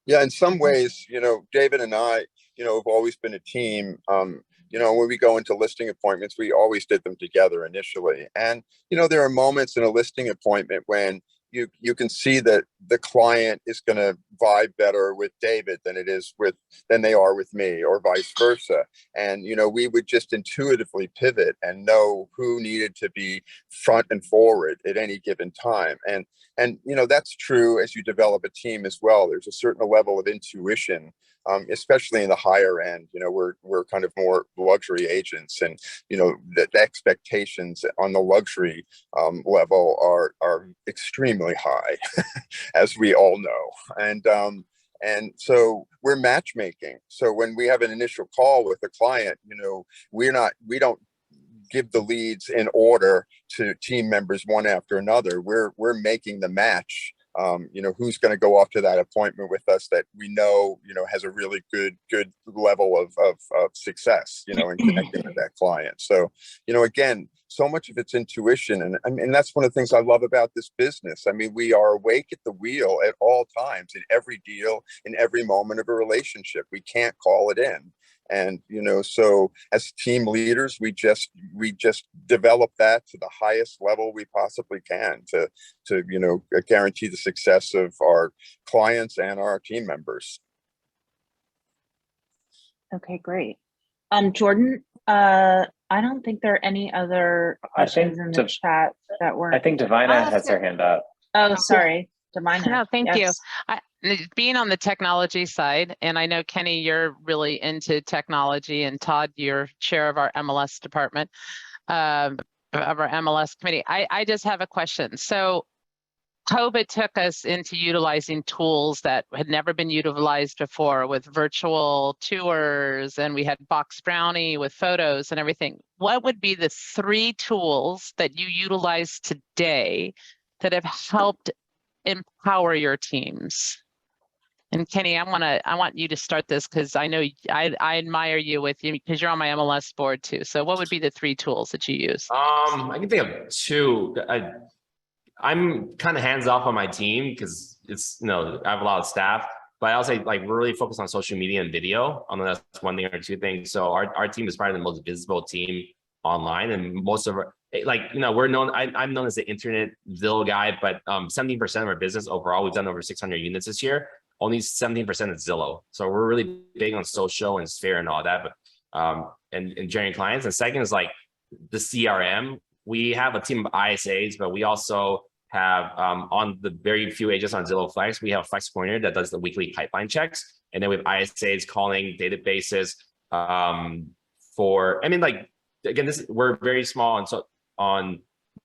Yeah, in some ways, David and I, have always been a team. When we go into listing appointments, we always did them together initially. And, there are moments in a listing appointment when you can see that the client is going to vibe better with David than they are with me, or vice versa. And, we would just intuitively pivot and know who needed to be front and forward at any given time. And that's true as you develop a team as well. There's a certain level of intuition, especially in the higher end. We're kind of more luxury agents, and the expectations on the luxury level are extremely high, as we all know. And so we're matchmaking. So when we have an initial call with a client, we don't give the leads in order to team members one after another. We're making the match. Who's going to go off to that appointment with us that we know, has a really good level of success, in connecting with that client. So, again, so much of it's intuition. And that's one of the things I love about this business. I mean, we are awake at the wheel at all times, in every deal, in every moment of a relationship. We can't call it in. And, so as team leaders, we just develop that to the highest level we possibly can to guarantee the success of our clients and our team members. Okay, great. Jordan, I don't think there are any other questions in the chat that were. I think Divina has her hand up. Oh, sorry, Divina. No, thank you. Being on the technology side, and I know, Kenny, you're really into technology, and Todd, you're chair of our MLS department, of our MLS committee. I just have a question. So COVID took us into utilizing tools that had never been utilized before, with virtual tours, and we had Box Brownie with photos and everything. What would be the 3 tools that you utilize today that have helped empower your teams? And Kenny, I want you to start this because I know I admire you because you're on my MLS board too. So what would be the 3 tools that you use? I can think of 2. I'm kind of hands off on my team because it's, I have a lot of staff, but I'll say like we're really focused on social media and video. I don't know, that's 1 thing or 2 things. So our team is probably the most visible team online, and most of our, we're known, I'm known as the internet Zillow guy, but 17% of our business overall, we've done over 600 units this year. Only 17% is Zillow. So we're really big on social and Sphere and all that, but and generating clients. And second is like the CRM. We have a team of ISAs, but we also have on the very few agents on Zillow Flex, we have a Flex Coordinator that does the weekly pipeline checks. And then we have ISAs calling databases again, we're very small on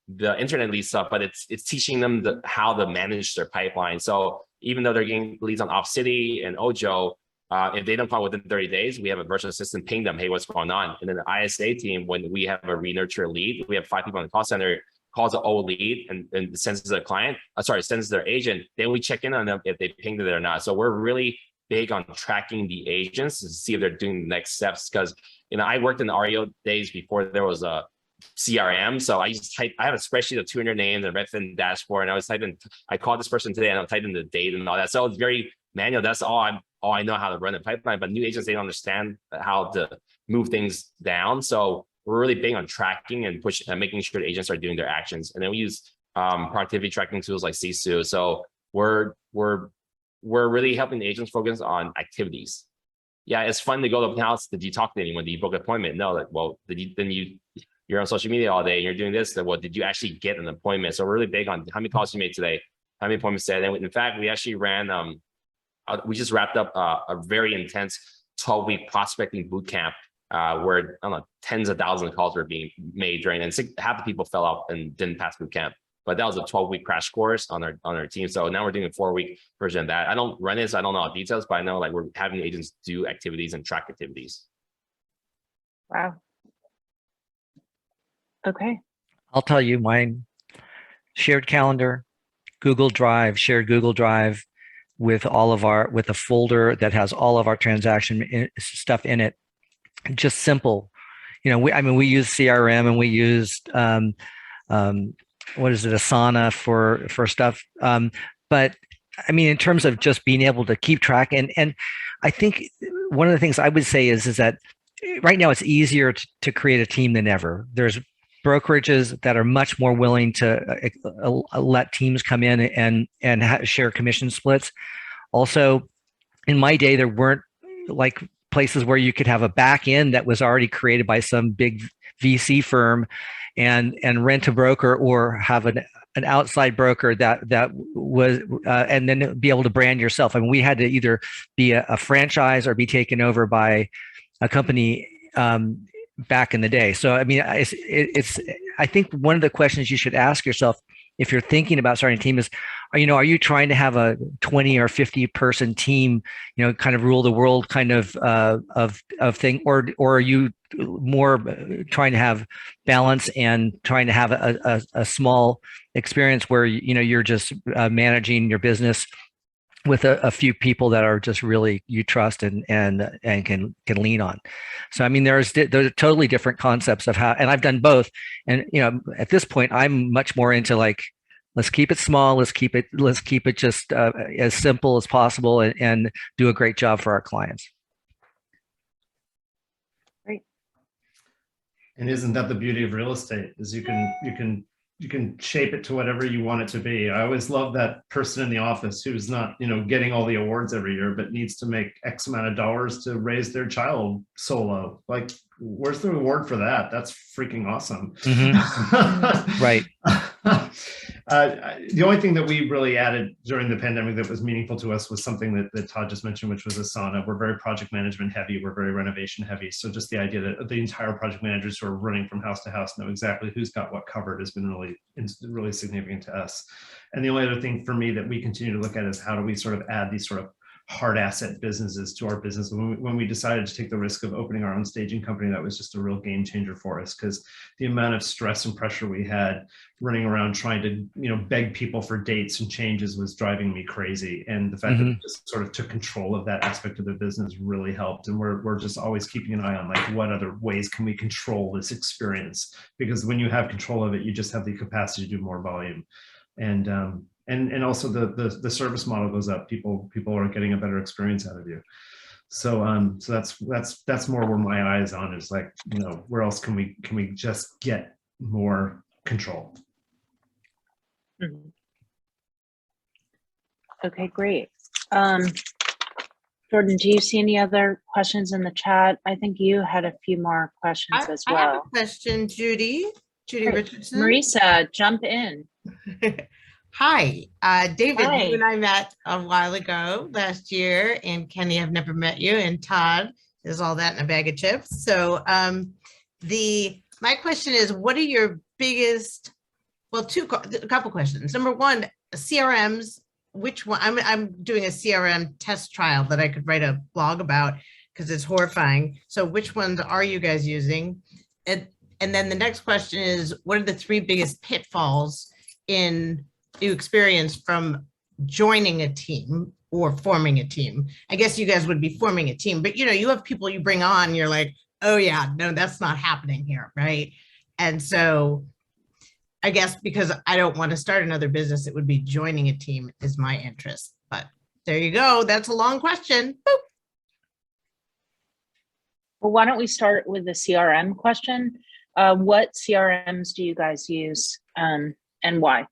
the internet lead stuff, but it's teaching them how to manage their pipeline. So even though they're getting leads on Opcity and Ojo, if they don't call within 30 days, we have a virtual assistant ping them, hey, what's going on? And then the ISA team, when we have a re-nurture lead, we have 5 people in the call center, calls the old lead and sends to their client, sends to their agent. Then we check in on them if they pinged it or not. So we're really big on tracking the agents to see if they're doing the next steps. Because, I worked in the REO days before there was a CRM. So I have a spreadsheet of 200 names and Redfin dashboard. And I called this person today and I'll type in the date and all that. So it's very manual. That's all I know how to run a pipeline, but new agents, they don't understand how to move things down. So we're really big on tracking and making sure the agents are doing their actions. And then we use productivity tracking tools like Sisu. So we're really helping the agents focus on activities. Yeah, it's fun to go to open house. Did you talk to anyone? Did you book an appointment? No, you're on social media all day and you're doing this. Then did you actually get an appointment? So we're really big on how many calls you made today, how many appointments today. And in fact, we actually ran, we just wrapped up a very intense 12-week prospecting boot camp where, I don't know, tens of thousands of calls were being made during, and half the people fell out and didn't pass boot camp. But that was a 12-week crash course on our team. So now we're doing a 4-week version of that. I don't run it, so I don't know all the details, but I know like we're having agents do activities and track activities. Wow. Okay. I'll tell you mine. Shared calendar, Google Drive, shared Google Drive with with a folder that has all of our transaction stuff in it. Just simple. We use CRM and we used Asana for stuff. But I mean, in terms of just being able to keep track, and I think one of the things I would say is that right now it's easier to create a team than ever. There's brokerages that are much more willing to let teams come in and share commission splits. Also, in my day, there weren't like places where you could have a back end that was already created by some big VC firm and rent a broker, or have an outside broker that was and then be able to brand yourself. I mean, we had to either be a franchise or be taken over by a company back in the day. So I mean, it's I think one of the questions you should ask yourself if you're thinking about starting a team is, are you trying to have a 20 or 50 person team, kind of rule the world kind of thing, or are you more trying to have balance and trying to have a small experience where you're just managing your business with a few people that are just really you trust and can lean on. So I mean, there's totally different concepts of how, and I've done both. And at this point, I'm much more into like, let's keep it small, let's keep it just as simple as possible, and do a great job for our clients. Great. And isn't that the beauty of real estate? Is you can shape it to whatever you want it to be. I always love that person in the office who's not, getting all the awards every year, but needs to make X amount of dollars to raise their child solo. Like, where's the reward for that? That's freaking awesome. Mm-hmm. Right. The only thing that we really added during the pandemic that was meaningful to us was something that Todd just mentioned, which was Asana. We're very project management heavy. We're very renovation heavy. So just the idea that the entire project managers who are running from house to house know exactly who's got what covered has been really significant to us. And the only other thing for me that we continue to look at is how do we sort of add these sort of hard asset businesses to our business. When we decided to take the risk of opening our own staging company, that was just a real game changer for us, because the amount of stress and pressure we had running around trying to, beg people for dates and changes was driving me crazy. And the fact that we just sort of took control of that aspect of the business really helped. And we're just always keeping an eye on, like, what other ways can we control this experience? Because when you have control of it, you just have the capacity to do more volume. And also the service model goes up. People are getting a better experience out of you. So that's more where my eye is on, is like, where else can we just get more control? Okay, great. Jordan, do you see any other questions in the chat? I think you had a few more questions as well. I have a question, Judy Great. Richardson. Marisa, jump in. Hi, David, Hi. you and I met a while ago last year, and Kenny, I've never met you, and Todd is all that in a bag of chips. So my question is, what are your biggest, well, a couple questions. Number one, CRMs, which one? I'm doing a CRM test trial that I could write a blog about because it's horrifying. So which ones are you guys using? And then the next question is, what are the 3 biggest pitfalls in you experience from joining a team or forming a team? I guess you guys would be forming a team, but you have people you bring on, you're like, oh yeah, no, that's not happening here, right? And so I guess because I don't want to start another business, it would be joining a team is my interest. But there you go. That's a long question. Boop. Well, why don't we start with the CRM question? What CRMs do you guys use and why?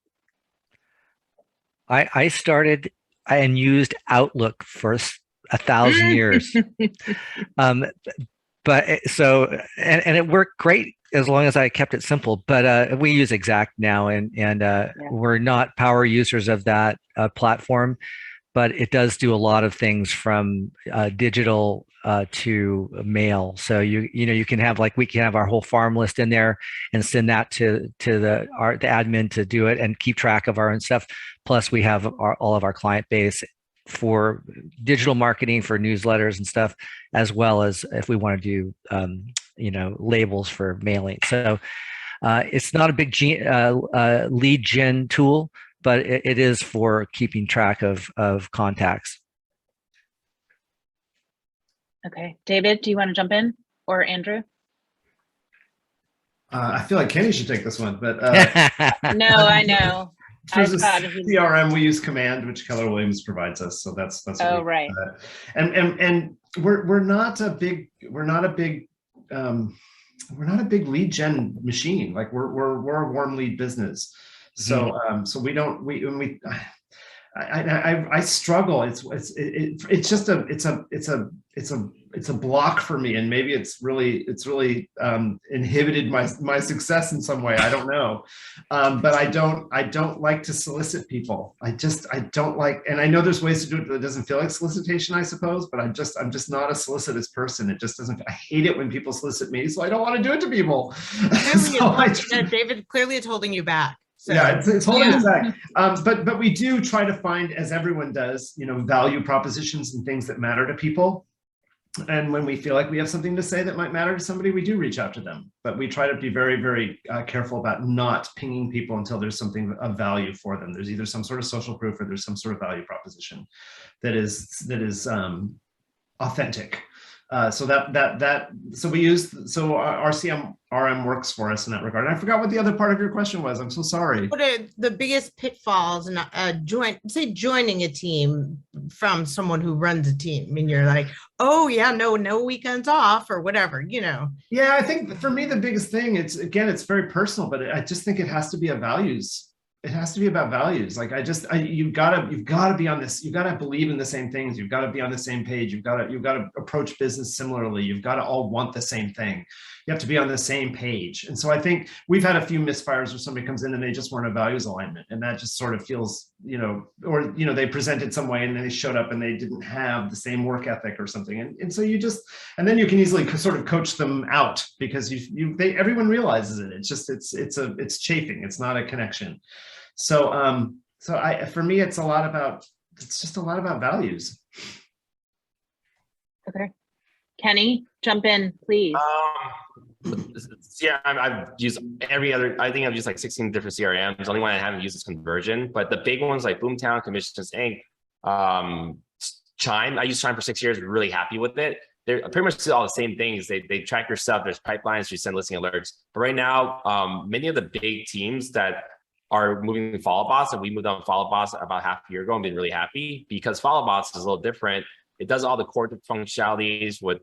I started and used Outlook for 1,000 years. But so, and it worked great as long as I kept it simple, but we use Exact now, and we're not power users of that platform, but it does do a lot of things from digital to mail. So you can have, like, we can have our whole farm list in there and send that to the admin to do it and keep track of our own stuff. Plus we have all of our client base for digital marketing, for newsletters and stuff, as well as if we want to do labels for mailing. So it's not a big lead gen tool, but it is for keeping track of contacts. Okay, David, do you want to jump in, or Andrew? I feel like Kenny should take this one, but no, I know. In terms of CRM, we use Command, which Keller Williams provides us. So that's oh, right. And we're not a big lead gen machine. Like we're a warm lead business. So I struggle. It's a block for me, and maybe it's really inhibited my success in some way. I don't know, but I don't like to solicit people. I don't like, and I know there's ways to do it that doesn't feel like solicitation, I suppose, but I'm just not a solicitous person. It just doesn't. I hate it when people solicit me, so I don't want to do it to people. David clearly is holding you back. So, yeah, it's holding us back. But we do try to find, as everyone does, value propositions and things that matter to people. And when we feel like we have something to say that might matter to somebody, we do reach out to them. But we try to be very, very careful about not pinging people until there's something of value for them. There's either some sort of social proof or there's some sort of value proposition that is authentic. So we use, our CRM works for us in that regard. And I forgot what the other part of your question was. I'm so sorry. What are the biggest pitfalls in joining a team from someone who runs a team? I mean, you're like, oh yeah, no weekends off or whatever, Yeah, I think for me, the biggest thing, it's very personal, but I just think it has to be a values. It has to be about values. Like you've got to be on this. You've got to believe in the same things. You've got to be on the same page. You've got to approach business similarly. You've got to all want the same thing. You have to be on the same page. And so I think we've had a few misfires where somebody comes in and they just weren't a values alignment, and that just sort of feels, they presented some way and then they showed up and they didn't have the same work ethic or something. And so and then you can easily sort of coach them out because everyone realizes it. It's just it's chafing. It's not a connection. So for me, it's just a lot about values. Okay. Kenny, jump in, please. Yeah, I've used I think I've used like 16 different CRMs. The only one I haven't used is Conversion, but the big ones like Boomtown, Commissions Inc., Chime. I used Chime for 6 years, really happy with it. They're pretty much all the same things. They track your stuff. There's pipelines, you send listing alerts. But right now, many of the big teams that are moving to FollowBoss, and we moved on FollowBoss about half a year ago and been really happy because FollowBoss is a little different. It does all the core functionalities with,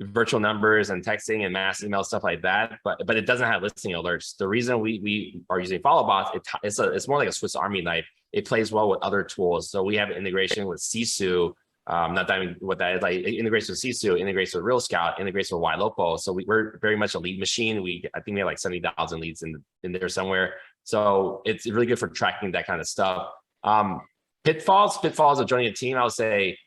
virtual numbers and texting and mass email, stuff like that, but it doesn't have listing alerts. The reason we are using FollowBoss, it's more like a Swiss Army knife. It plays well with other tools. So we have an integration with Sisu, not diving what that is, like it integrates with Sisu, integrates with Real Scout, integrates with YLocal. So we're very much a lead machine. I think we have like 70,000 leads in there somewhere. So it's really good for tracking that kind of stuff. Pitfalls of joining a team, I would say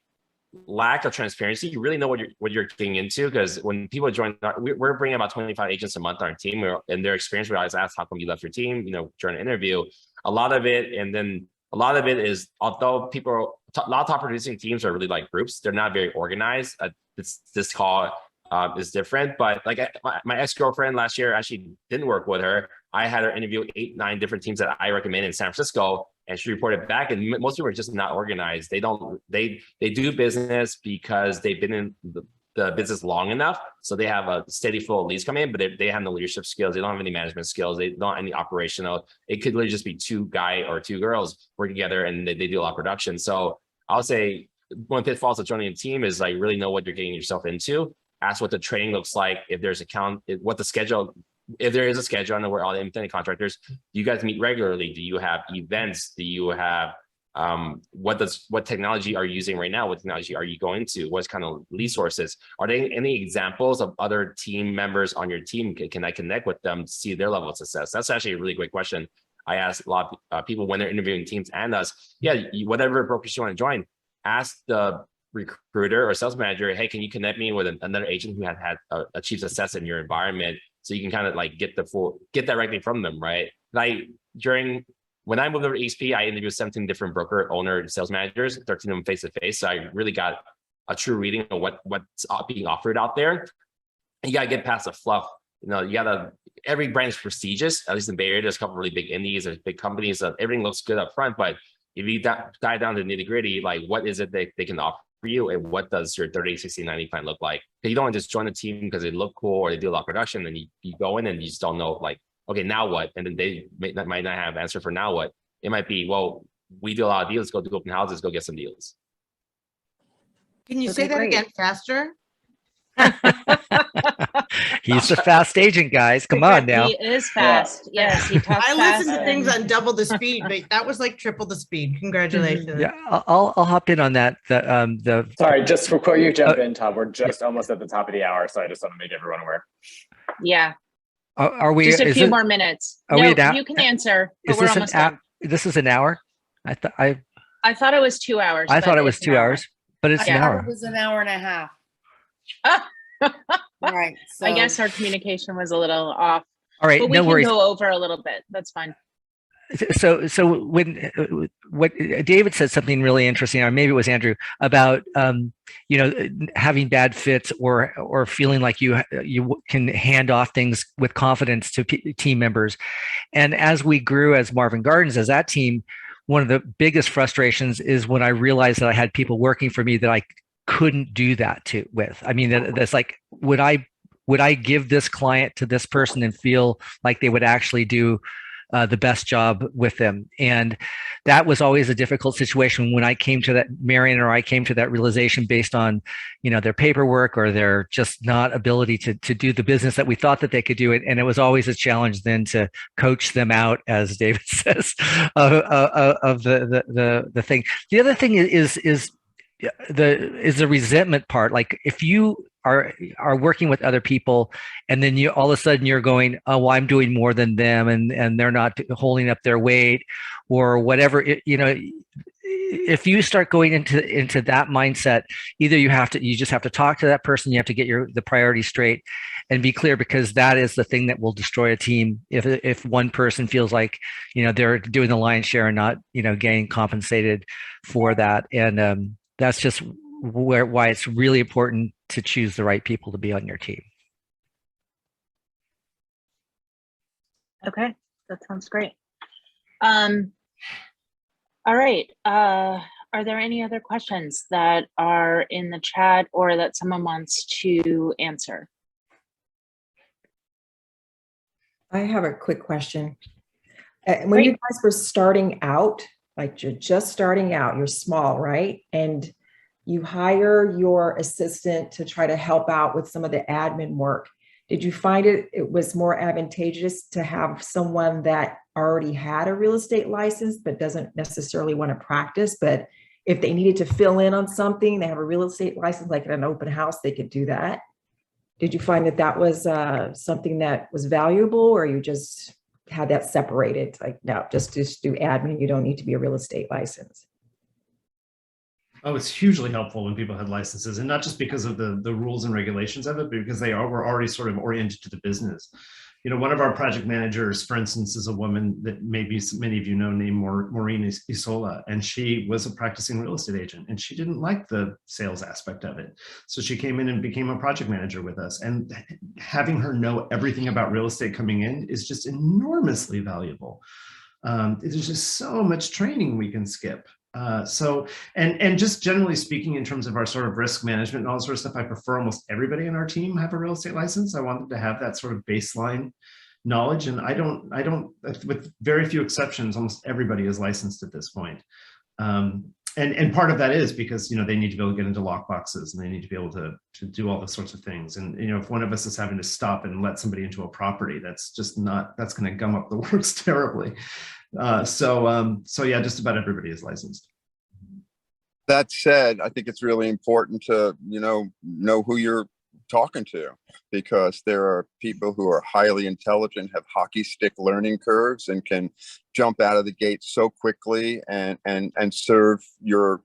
lack of transparency. You really know what you're getting into, because when people join, we're bringing about 25 agents a month on our team. In their experience, we always ask, how come you left your team? During an interview, a lot of it is, although a lot of top producing teams are really like groups, they're not very organized. This call is different, but like my ex-girlfriend last year, actually didn't work with her. I had her interview 8-9 different teams that I recommend in San Francisco, and she reported back, and most people are just not organized. They do business because they've been in the business long enough, so they have a steady flow of leads coming in, but they have no leadership skills. They don't have any management skills. They don't have any operational. It could literally just be 2 guys or 2 girls working together, and they do a lot of production. So I'll say one of the pitfalls of joining a team is like really know what you're getting yourself into. Ask what the training looks like. If there's what the schedule. If there is a schedule, I know we're all independent contractors. Do you guys meet regularly? Do you have events? Do you have what technology are you using right now? What technology are you going to? What kind of resources? Are there any examples of other team members on your team? Can I connect with them to see their level of success? That's actually a really great question. I ask a lot of people when they're interviewing teams and us. Yeah, whatever brokerage you want to join, ask the recruiter or sales manager, hey, can you connect me with another agent who had achieved success in your environment? So you can kind of like get directly from them, right? Like when I moved over to EXP, I interviewed 17 different broker, owner, sales managers, 13 of them face to face. So I really got a true reading of what's being offered out there. And you gotta get past the fluff. Every brand is prestigious. At least in Bay Area, there's a couple of really big indies, there's big companies. Everything looks good up front, but if you dive down to the nitty gritty, like what is it they can offer you, and what does your 30, 60, 90 plan look like? Because you don't want to just join a team because they look cool or they do a lot of production, and you go in and you just don't know, like, okay, now what? And then they might not have an answer for now what. It might be, well, we do a lot of deals, go do open houses, go get some deals. Can you say that again faster? He's a fast agent, guys. Come on now. He is fast. Yeah. Yes, he talks I fast. listen to things on double the speed, but that was like triple the speed. Congratulations. Yeah, I'll hop in on that. Sorry, just before you jump in, Todd, we're just almost at the top of the hour, so I just want to make everyone aware. Yeah. Are we just a few more minutes? No, you can answer, but we're almost done. This is an hour? I thought it was 2 hours. I thought it was 2 hours, but it's an hour. It was an hour and a half. Right. So I guess our communication was a little off. All right, but we no can worries. go over a little bit. That's fine. So when what David said something really interesting, or maybe it was Andrew, about having bad fits or feeling like you can hand off things with confidence to team members. And as we grew as Marvin Gardens, as that team, one of the biggest frustrations is when I realized that I had people working for me that I couldn't do that with. I mean, that's like, would I give this client to this person and feel like they would actually do the best job with them? And that was always a difficult situation when I came to that, Marion or I came to that realization based on, their paperwork or their just not ability to do the business that we thought that they could do it. And it was always a challenge then to coach them out, as David says, of the thing. The other thing is the resentment part. Like if you are working with other people and then you all of a sudden you're going, oh, well, I'm doing more than them and they're not holding up their weight or whatever, if you start going into that mindset, either you just have to talk to that person, you have to get the priorities straight and be clear, because that is the thing that will destroy a team. If one person feels like, they're doing the lion's share and not, getting compensated for that. And that's just why it's really important to choose the right people to be on your team. Okay, that sounds great. All right. Are there any other questions that are in the chat or that someone wants to answer? I have a quick question. When you guys were starting out, like you're just starting out, you're small, right? And you hire your assistant to try to help out with some of the admin work. Did you find it was more advantageous to have someone that already had a real estate license but doesn't necessarily want to practice, but if they needed to fill in on something, they have a real estate license, like at an open house, they could do that? Did you find that that was something that was valuable, or you just had that separated? Like, no, just do admin, you don't need to be a real estate license. Oh, it's hugely helpful when people had licenses, and not just because of the rules and regulations of it, but because were already sort of oriented to the business. You know, one of our project managers, for instance, is a woman that maybe many of you know named Maureen Isola, and she was a practicing real estate agent, and she didn't like the sales aspect of it. So she came in and became a project manager with us, and having her know everything about real estate coming in is just enormously valuable. There's just so much training we can skip. And just generally speaking, in terms of our sort of risk management and all that sort of stuff, I prefer almost everybody in our team have a real estate license. I want them to have that sort of baseline knowledge. And I don't, with very few exceptions, almost everybody is licensed at this point. And part of that is because, you know, they need to be able to get into lock boxes, and they need to be able to do all those sorts of things. And, you know, if one of us is having to stop and let somebody into a property, that's just not, that's going to gum up the works terribly. So yeah, just about everybody is licensed. That said, I think it's really important to, you know who you're talking to, because there are people who are highly intelligent, have hockey stick learning curves, and can jump out of the gate so quickly and serve your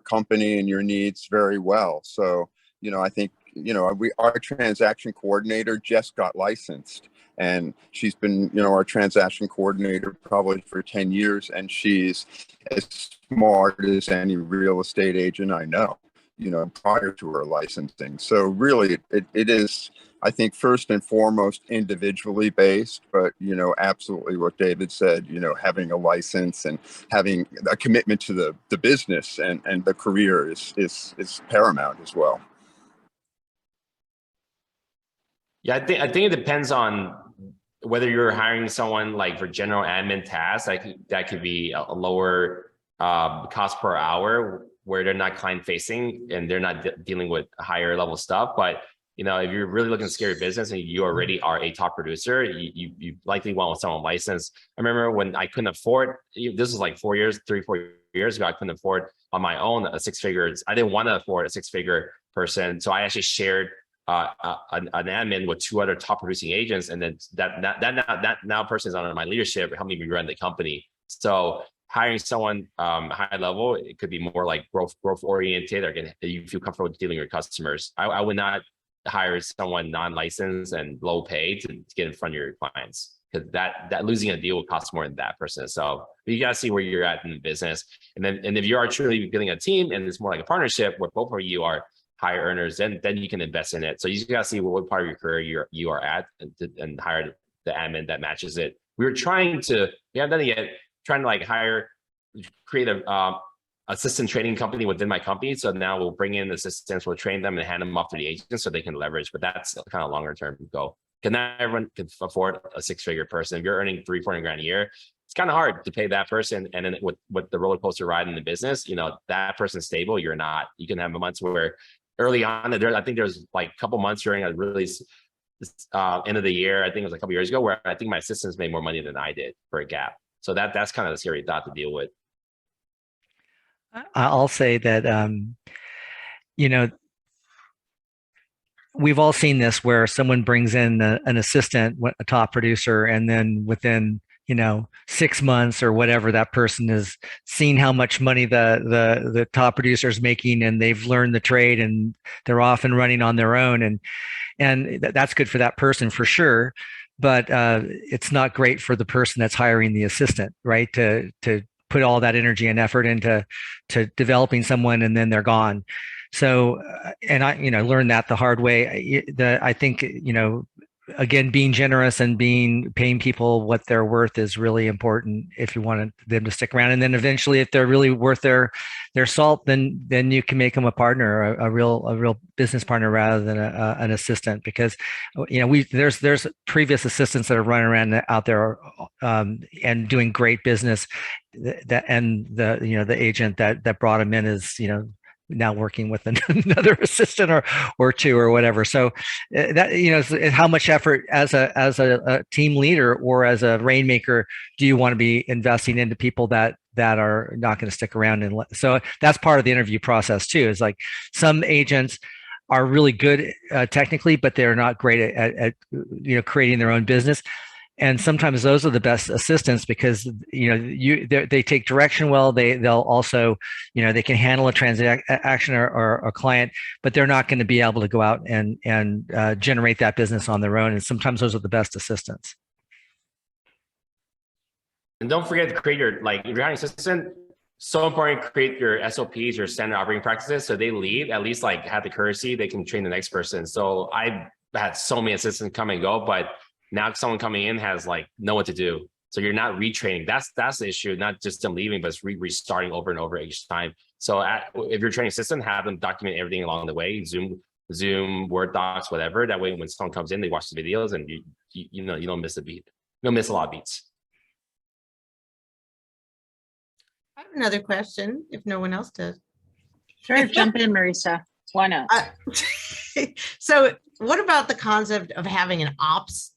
company and your needs very well. So, you know, I think, you know, our transaction coordinator just got licensed, and she's been, you know, our transaction coordinator probably for 10 years, and she's as smart as any real estate agent I know, you know, prior to her licensing. So really, it is, I think, first and foremost individually based, but, you know, absolutely what David said, you know, having a license and having a commitment to the business and the career is paramount as well. Yeah, I think it depends on whether you're hiring someone like for general admin tasks. That could be a lower cost per hour, where they're not client facing and they're not dealing with higher level stuff. But, you know, if you're really looking to scale your business and you already are a top producer, you likely want someone licensed. I remember when I couldn't afford, this was like 4 years ago, I couldn't afford on my own a six-figure. I didn't want to afford a six-figure person, so I actually shared an admin with two other top producing agents, and then that now person is under my leadership, helping me run the company. So hiring someone high level, it could be more like growth oriented, or you feel comfortable dealing with your customers. I would not hire someone non-licensed and low paid to get in front of your clients, because that losing a deal will cost more than that person. So you gotta see where you're at in the business, and if you are truly building a team and it's more like a partnership where both of you are higher earners, then you can invest in it. So you just gotta see what part of your career you are at, and hire the admin that matches it. We haven't done it yet, trying to like create a assistant training company within my company. So now we'll bring in assistants, we'll train them and hand them off to the agents so they can leverage, but that's kind of longer term goal. Because not everyone can afford a six-figure person. If you're earning $300,000-$400,000 a year, it's kind of hard to pay that person. And then with the roller coaster ride in the business, you know, that person's stable, you're not. You can have months where early on, I think there's like a couple months during a really end of the year, I think it was a couple years ago, where I think my assistants made more money than I did for a gap. So that's kind of a scary thought to deal with. I'll say that, you know, we've all seen this where someone brings in an assistant, a top producer, and then within, you know, 6 months or whatever, that person has seen how much money the top producer is making, and they've learned the trade, and they're off and running on their own, and that's good for that person for sure. But it's not great for the person that's hiring the assistant, right? To put all that energy and effort into developing someone, and then they're gone. So, and I, learned that the hard way. I think, again, being generous and paying people what they're worth is really important if you want them to stick around. And then eventually, if they're really worth their salt, then you can make them a partner, a real business partner rather than an assistant. Because there's previous assistants that are running around out there and doing great business. The agent that brought them in is now working with another assistant or two or whatever. So that, how much effort as a team leader or as a rainmaker do you want to be investing into people that are not going to stick around? And so that's part of the interview process too, is like some agents are really good technically, but they're not great at creating their own business. And sometimes those are the best assistants because they take direction well. They'll also they can handle a transaction or a client, but they're not going to be able to go out and generate that business on their own. And sometimes those are the best assistants. And don't forget to create your, if you're hiring an assistant, so important to create your SOPs, your standard operating practices. So they leave, at least have the courtesy, they can train the next person. So I've had so many assistants come and go, but now someone coming in has know what to do. So you're not retraining. That's the issue, not just them leaving, but it's restarting over and over each time. So if you're training assistant, have them document everything along the way, Zoom, Word docs, whatever. That way, when someone comes in, they watch the videos and you don't miss a beat. You don't miss a lot of beats. I have another question if no one else does. Sure, jump in, Marisa. Why not? So what about the concept of having an ops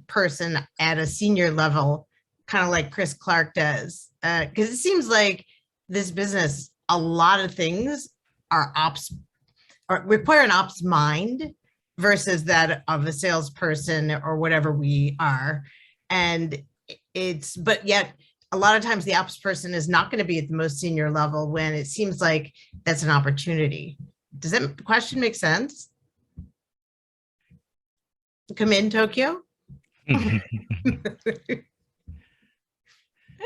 person at a senior level, kind of like Chris Clark does? Because it seems like this business, a lot of things are ops or require an ops mind versus that of a salesperson or whatever we are. And but yet a lot of times the ops person is not going to be at the most senior level when it seems like that's an opportunity. Does that question make sense? Come in, Tokyo?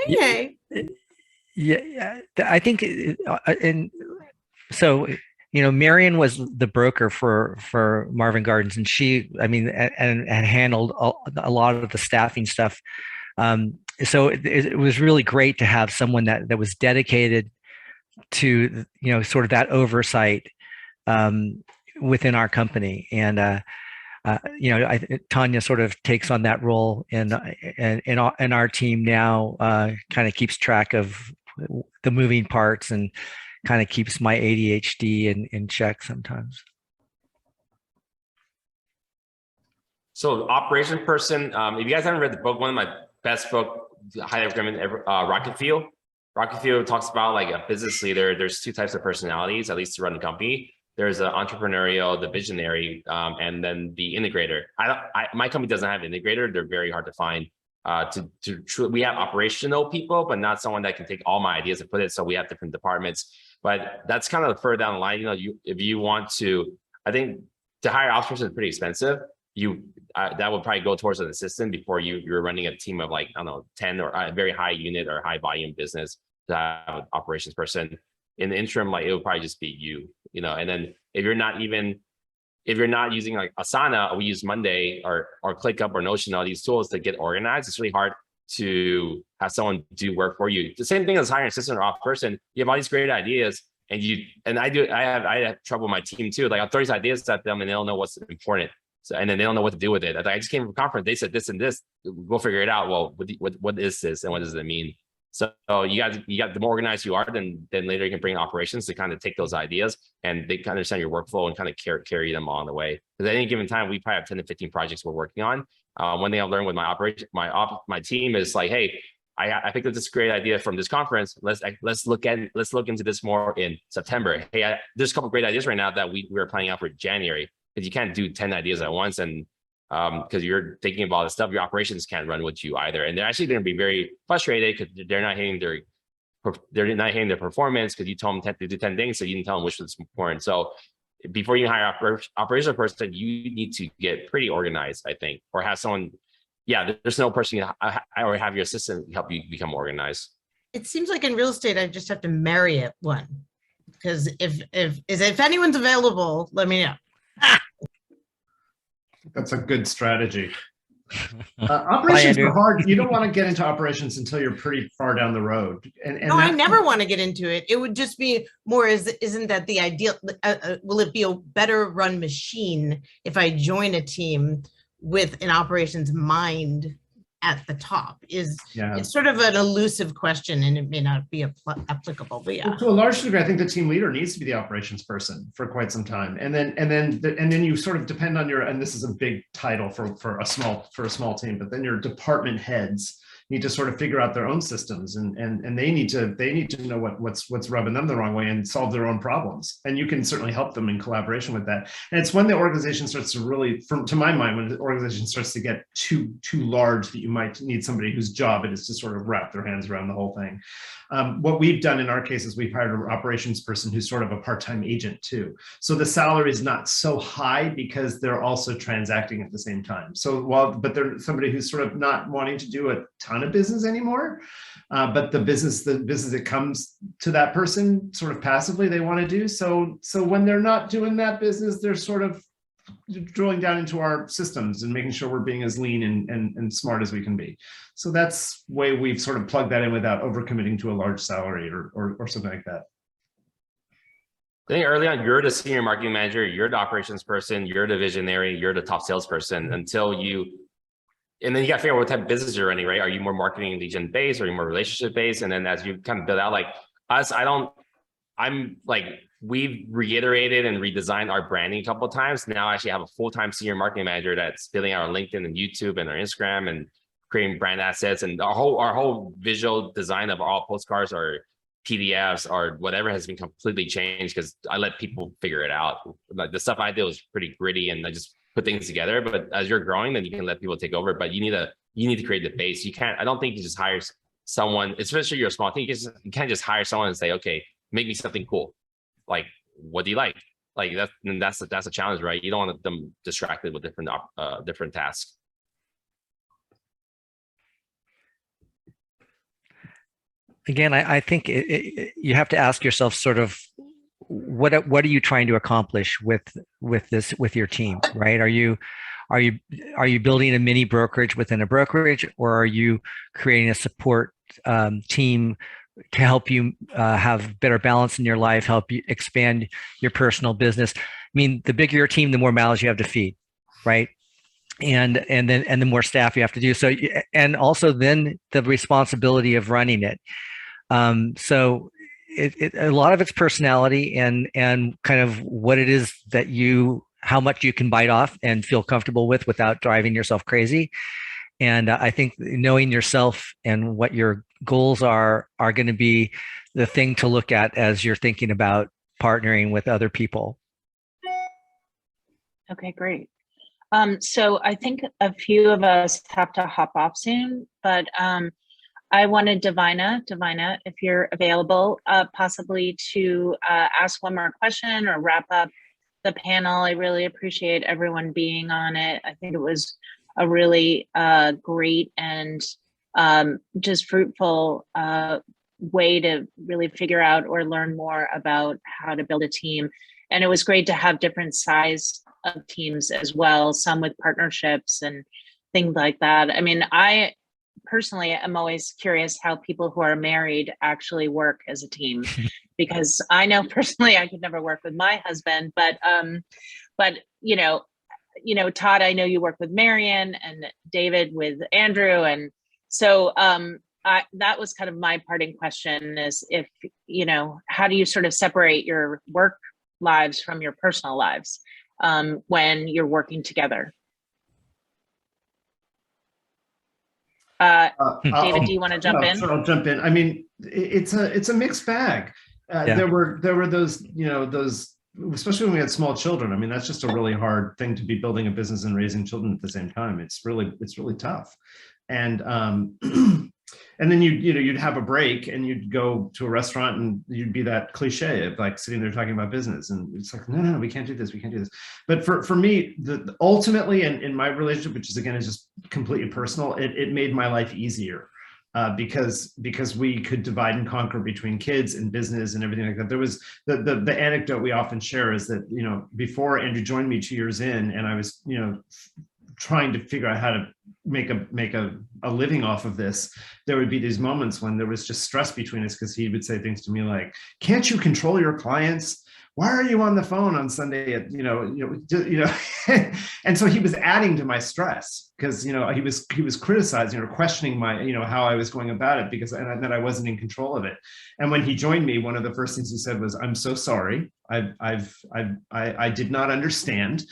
Okay. Yeah, I think, and so Marion was the broker for Marvin Gardens, and she, and handled a lot of the staffing stuff. So it was really great to have someone that was dedicated to sort of that oversight within our company. And Tanya sort of takes on that role in our team now, kind of keeps track of the moving parts and kind of keeps my ADHD in check sometimes. So operation person, if you guys haven't read the book, one of my best book, highly recommend Rocket Fuel. Rocket Fuel talks about a business leader. There's two types of personalities, at least to run the company. There's an entrepreneurial, the visionary, and then the integrator. My company doesn't have an integrator. They're very hard to find. We have operational people, but not someone that can take all my ideas and put it. So we have different departments. But that's kind of further down the line. If you want to, I think to hire ops person is pretty expensive. That would probably go towards an assistant before you're running a team of 10 or a very high unit or high volume business to have an operations person. In the interim, it will probably just be you, and then if you're not using Asana, we use Monday or ClickUp or Notion, all these tools to get organized. It's really hard to have someone do work for you. The same thing as hiring an assistant or off person. You have all these great ideas and I have trouble with my team too. I'll throw these ideas at them and they don't know what's important. So, and then they don't know what to do with it. I just came from a conference. They said this and this. We'll figure it out. Well, what is this and what does it mean? So you got the more organized you are, then later you can bring operations to kind of take those ideas and they can understand your workflow and kind of carry them on the way. Because at any given time, we probably have 10 to 15 projects we're working on. One thing I've learned with my team is hey, I picked up this great idea from this conference. Let's look into this more in September. Hey, there's a couple of great ideas right now that we are planning out for January. Because you can't do 10 ideas at once, and because you're thinking about all this stuff, your operations can't run with you either, and they're actually going to be very frustrated because they're not hitting their performance because you told them to do 10 things, so you didn't tell them which was important. So before you hire operational person, you need to get pretty organized, I think, or have someone. Yeah, there's no person or have your assistant help you become organized. It seems like in real estate, I just have to marry it one. Because if anyone's available, let me know. That's a good strategy. Operations are hard. You don't want to get into operations until you're pretty far down the road. And no, I never want to get into it. It would just be more, isn't that the ideal? Will it be a better run machine if I join a team with an operations mind at the top? It's sort of an elusive question, and it may not be applicable, but yeah. Well, to a large degree, I think the team leader needs to be the operations person for quite some time, and then you sort of depend on your, and this is a big title for a small team, but then your department heads need to sort of figure out their own systems, and they need to know what's rubbing them the wrong way and solve their own problems. And you can certainly help them in collaboration with that. And it's when the organization starts to really, to my mind, when the organization starts to get too large that you might need somebody whose job it is to sort of wrap their hands around the whole thing. What we've done in our case is we've hired an operations person who's sort of a part-time agent too. So the salary is not so high because they're also transacting at the same time. So but they're somebody who's sort of not wanting to do a ton of business anymore, but the business that comes to that person sort of passively they want to do. So when they're not doing that business, they're sort of drilling down into our systems and making sure we're being as lean and smart as we can be. So that's the way we've sort of plugged that in without overcommitting to a large salary or something like that. I think early on, you're the senior marketing manager, you're the operations person, you're the visionary, you're the top salesperson and then you got to figure out what type of business you're running, right? Are you more marketing lead based? Or are you more relationship based? And then as you kind of build out, like us, we've reiterated and redesigned our branding a couple of times. Now I actually have a full-time senior marketing manager that's building out our LinkedIn and YouTube and our Instagram and creating brand assets. And our whole visual design of all postcards or PDFs or whatever has been completely changed because I let people figure it out. Like the stuff I did was pretty gritty and I just put things together. But as you're growing, then you can let people take over. But you need to create the base. I don't think you just hire someone, especially you're a small team. You can't just hire someone and say, okay, make me something cool. Like, what do you like? Like that's a challenge, right? You don't want them distracted with different tasks. Again, I think you have to ask yourself sort of what are you trying to accomplish with your team, right? Are you building a mini brokerage within a brokerage, or are you creating a support team to help you have better balance in your life, help you expand your personal business? I mean, the bigger your team, the more mouths you have to feed, right? And the more staff you have to do. So, and also then the responsibility of running it. So a lot of it's personality and kind of what it is that how much you can bite off and feel comfortable with without driving yourself crazy. And I think knowing yourself and what your goals are going to be the thing to look at as you're thinking about partnering with other people. Okay, great. So I think a few of us have to hop off soon, but I wanted Divina, if you're available, possibly to ask one more question or wrap up the panel. I really appreciate everyone being on it. I think it was a really great and just fruitful way to really figure out or learn more about how to build a team. And it was great to have different size of teams as well, some with partnerships and things like that. I mean, I personally am always curious how people who are married actually work as a team, because I know personally I could never work with my husband, but you know, Todd, I know you work with Marion, and David with Andrew. And so that was kind of my parting question is, if, you know, how do you sort of separate your work lives from your personal lives when you're working together? David, do you want to jump in? Sure, I'll jump in. I mean, it's a mixed bag. There were those, you know, those, especially when we had small children. I mean, that's just a really hard thing to be building a business and raising children at the same time. It's really tough. And and then you'd have a break and you'd go to a restaurant and you'd be that cliche of like sitting there talking about business, and it's like, no, we can't do this, we can't do this. But for me, ultimately, in my relationship, which is again is just completely personal, it made my life easier. because we could divide and conquer between kids and business and everything like that. There was the anecdote we often share is that, you know, before Andrew joined me 2 years in, and I was, you know, trying to figure out how to make a living off of this, there would be these moments when there was just stress between us, because he would say things to me like, "Can't you control your clients? Why are you on the phone on Sunday at, you know, and so he was adding to my stress, because, you know, he was criticizing or questioning my, you know, how I was going about it, because and that I wasn't in control of it. And when he joined me, one of the first things he said was, "I'm so sorry. I did not understand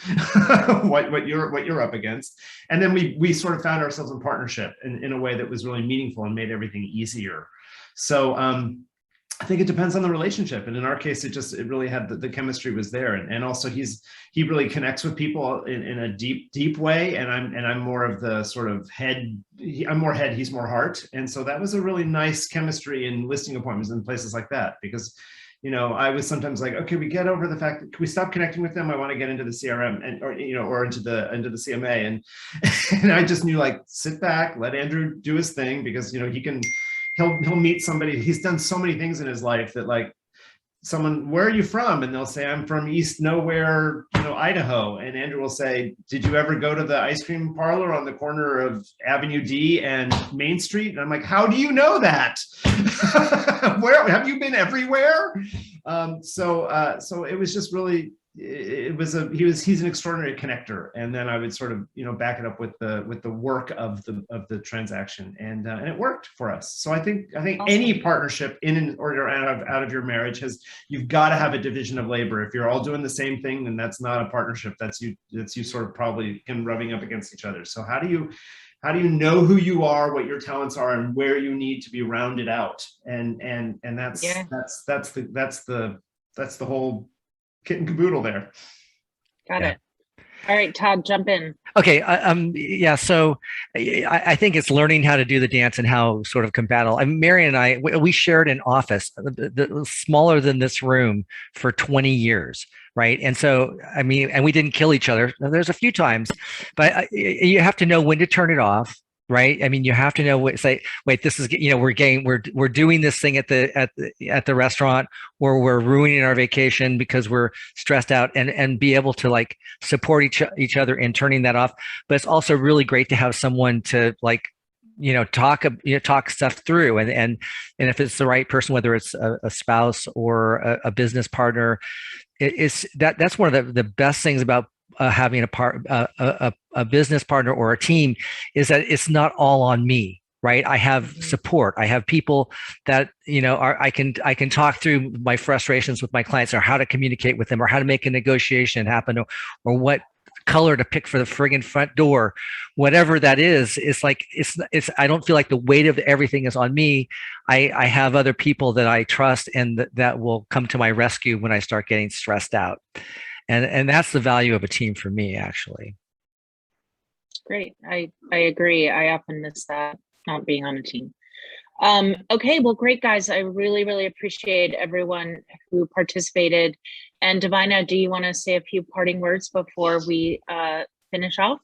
what you're up against." And then we sort of found ourselves in partnership in a way that was really meaningful and made everything easier. So I think it depends on the relationship. And in our case, it really had the chemistry was there. And also he really connects with people in a deep way. And I'm more of the sort of head, I'm more head, he's more heart. And so that was a really nice chemistry in listing appointments and places like that, because, you know, I was sometimes like, okay, we get over the fact that, can we stop connecting with them? I want to get into the CRM or into the CMA. And I just knew, like, sit back, let Andrew do his thing, because, you know, he'll meet somebody. He's done so many things in his life that, like, someone, "Where are you from?" And they'll say, "I'm from East Nowhere, you know, Idaho." And Andrew will say, "Did you ever go to the ice cream parlor on the corner of Avenue D and Main Street?" And I'm like, "How do you know that? Where have you been everywhere?" So it was just really, he's an extraordinary connector. And then I would sort of, you know, back it up with the work of the transaction, and it worked for us. So I think awesome. Any partnership in or out of your marriage you've got to have a division of labor. If you're all doing the same thing, then that's not a partnership. That's you sort of probably rubbing up against each other. So how do you know who you are, what your talents are, and where you need to be rounded out? And that's the whole kit and caboodle there. Got it. All right, Todd, jump in. Okay. Yeah. So I think it's learning how to do the dance and how sort of compatible. Mary and I, we shared an office smaller than this room for 20 years. Right. And so, I mean, and we didn't kill each other. There's a few times, but you have to know when to turn it off. Right. I mean, you have to know what, say, wait, this is, you know, we're doing this thing at the restaurant, or we're ruining our vacation because we're stressed out, and be able to, like, support each other in turning that off. But it's also really great to have someone to, like, you know, talk stuff through, and if it's the right person, whether it's a spouse or a business partner, that's one of the best things about having a business partner or a team, is that it's not all on me, right? I have support. I have people that, you know, I can talk through my frustrations with my clients, or how to communicate with them, or how to make a negotiation happen, or what color to pick for the friggin' front door, whatever that is. It's like, it's, I don't feel like the weight of everything is on me. I have other people that I trust, and that will come to my rescue when I start getting stressed out. And that's the value of a team for me, actually. Great. I agree. I often miss that, not being on a team. Okay, well, great, guys. I really, really appreciate everyone who participated. And Divina, do you want to say a few parting words before we finish off?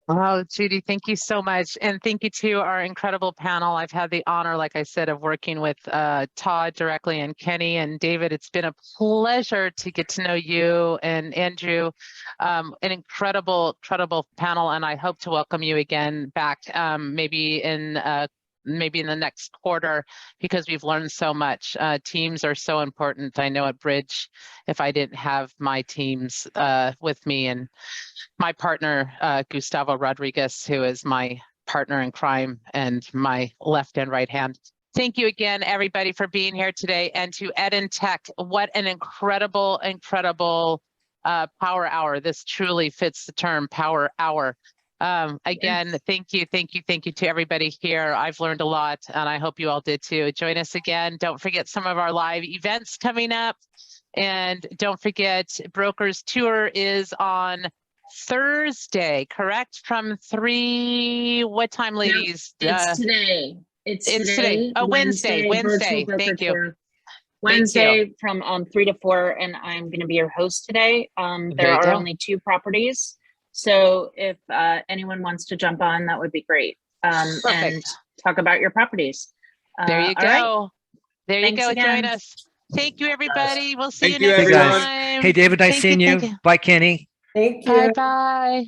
Oh, Judy, thank you so much. And thank you to our incredible panel. I've had the honor, like I said, of working with Todd directly, and Kenny and David. It's been a pleasure to get to know you and Andrew. An incredible panel, and I hope to welcome you again back, maybe in the next quarter, because we've learned so much. Teams are so important. I know at Bridge, if I didn't have my teams with me, and my partner, Gustavo Rodriguez, who is my partner in crime and my left and right hand. Thank you again, everybody, for being here today. And to EdInTech, what an incredible power hour. This truly fits the term power hour. Again, thank you to everybody here. I've learned a lot, and I hope you all did too. Join us again. Don't forget some of our live events coming up. And don't forget, Brokers Tour is on Thursday, correct? From 3, what time, ladies? No, it's today. It's today. Oh, Wednesday. Thank you. Wednesday from 3 to 4, and I'm going to be your host today. There are only 2 properties. So if anyone wants to jump on, that would be great. And talk about your properties. There you all right. go. There you Thanks go. again. Join us. Thank you, everybody. We'll see Thank you you, next everyone. time. Hey, David, nice Thank seeing you. thank Bye, Kenny. Thank you. Bye-bye.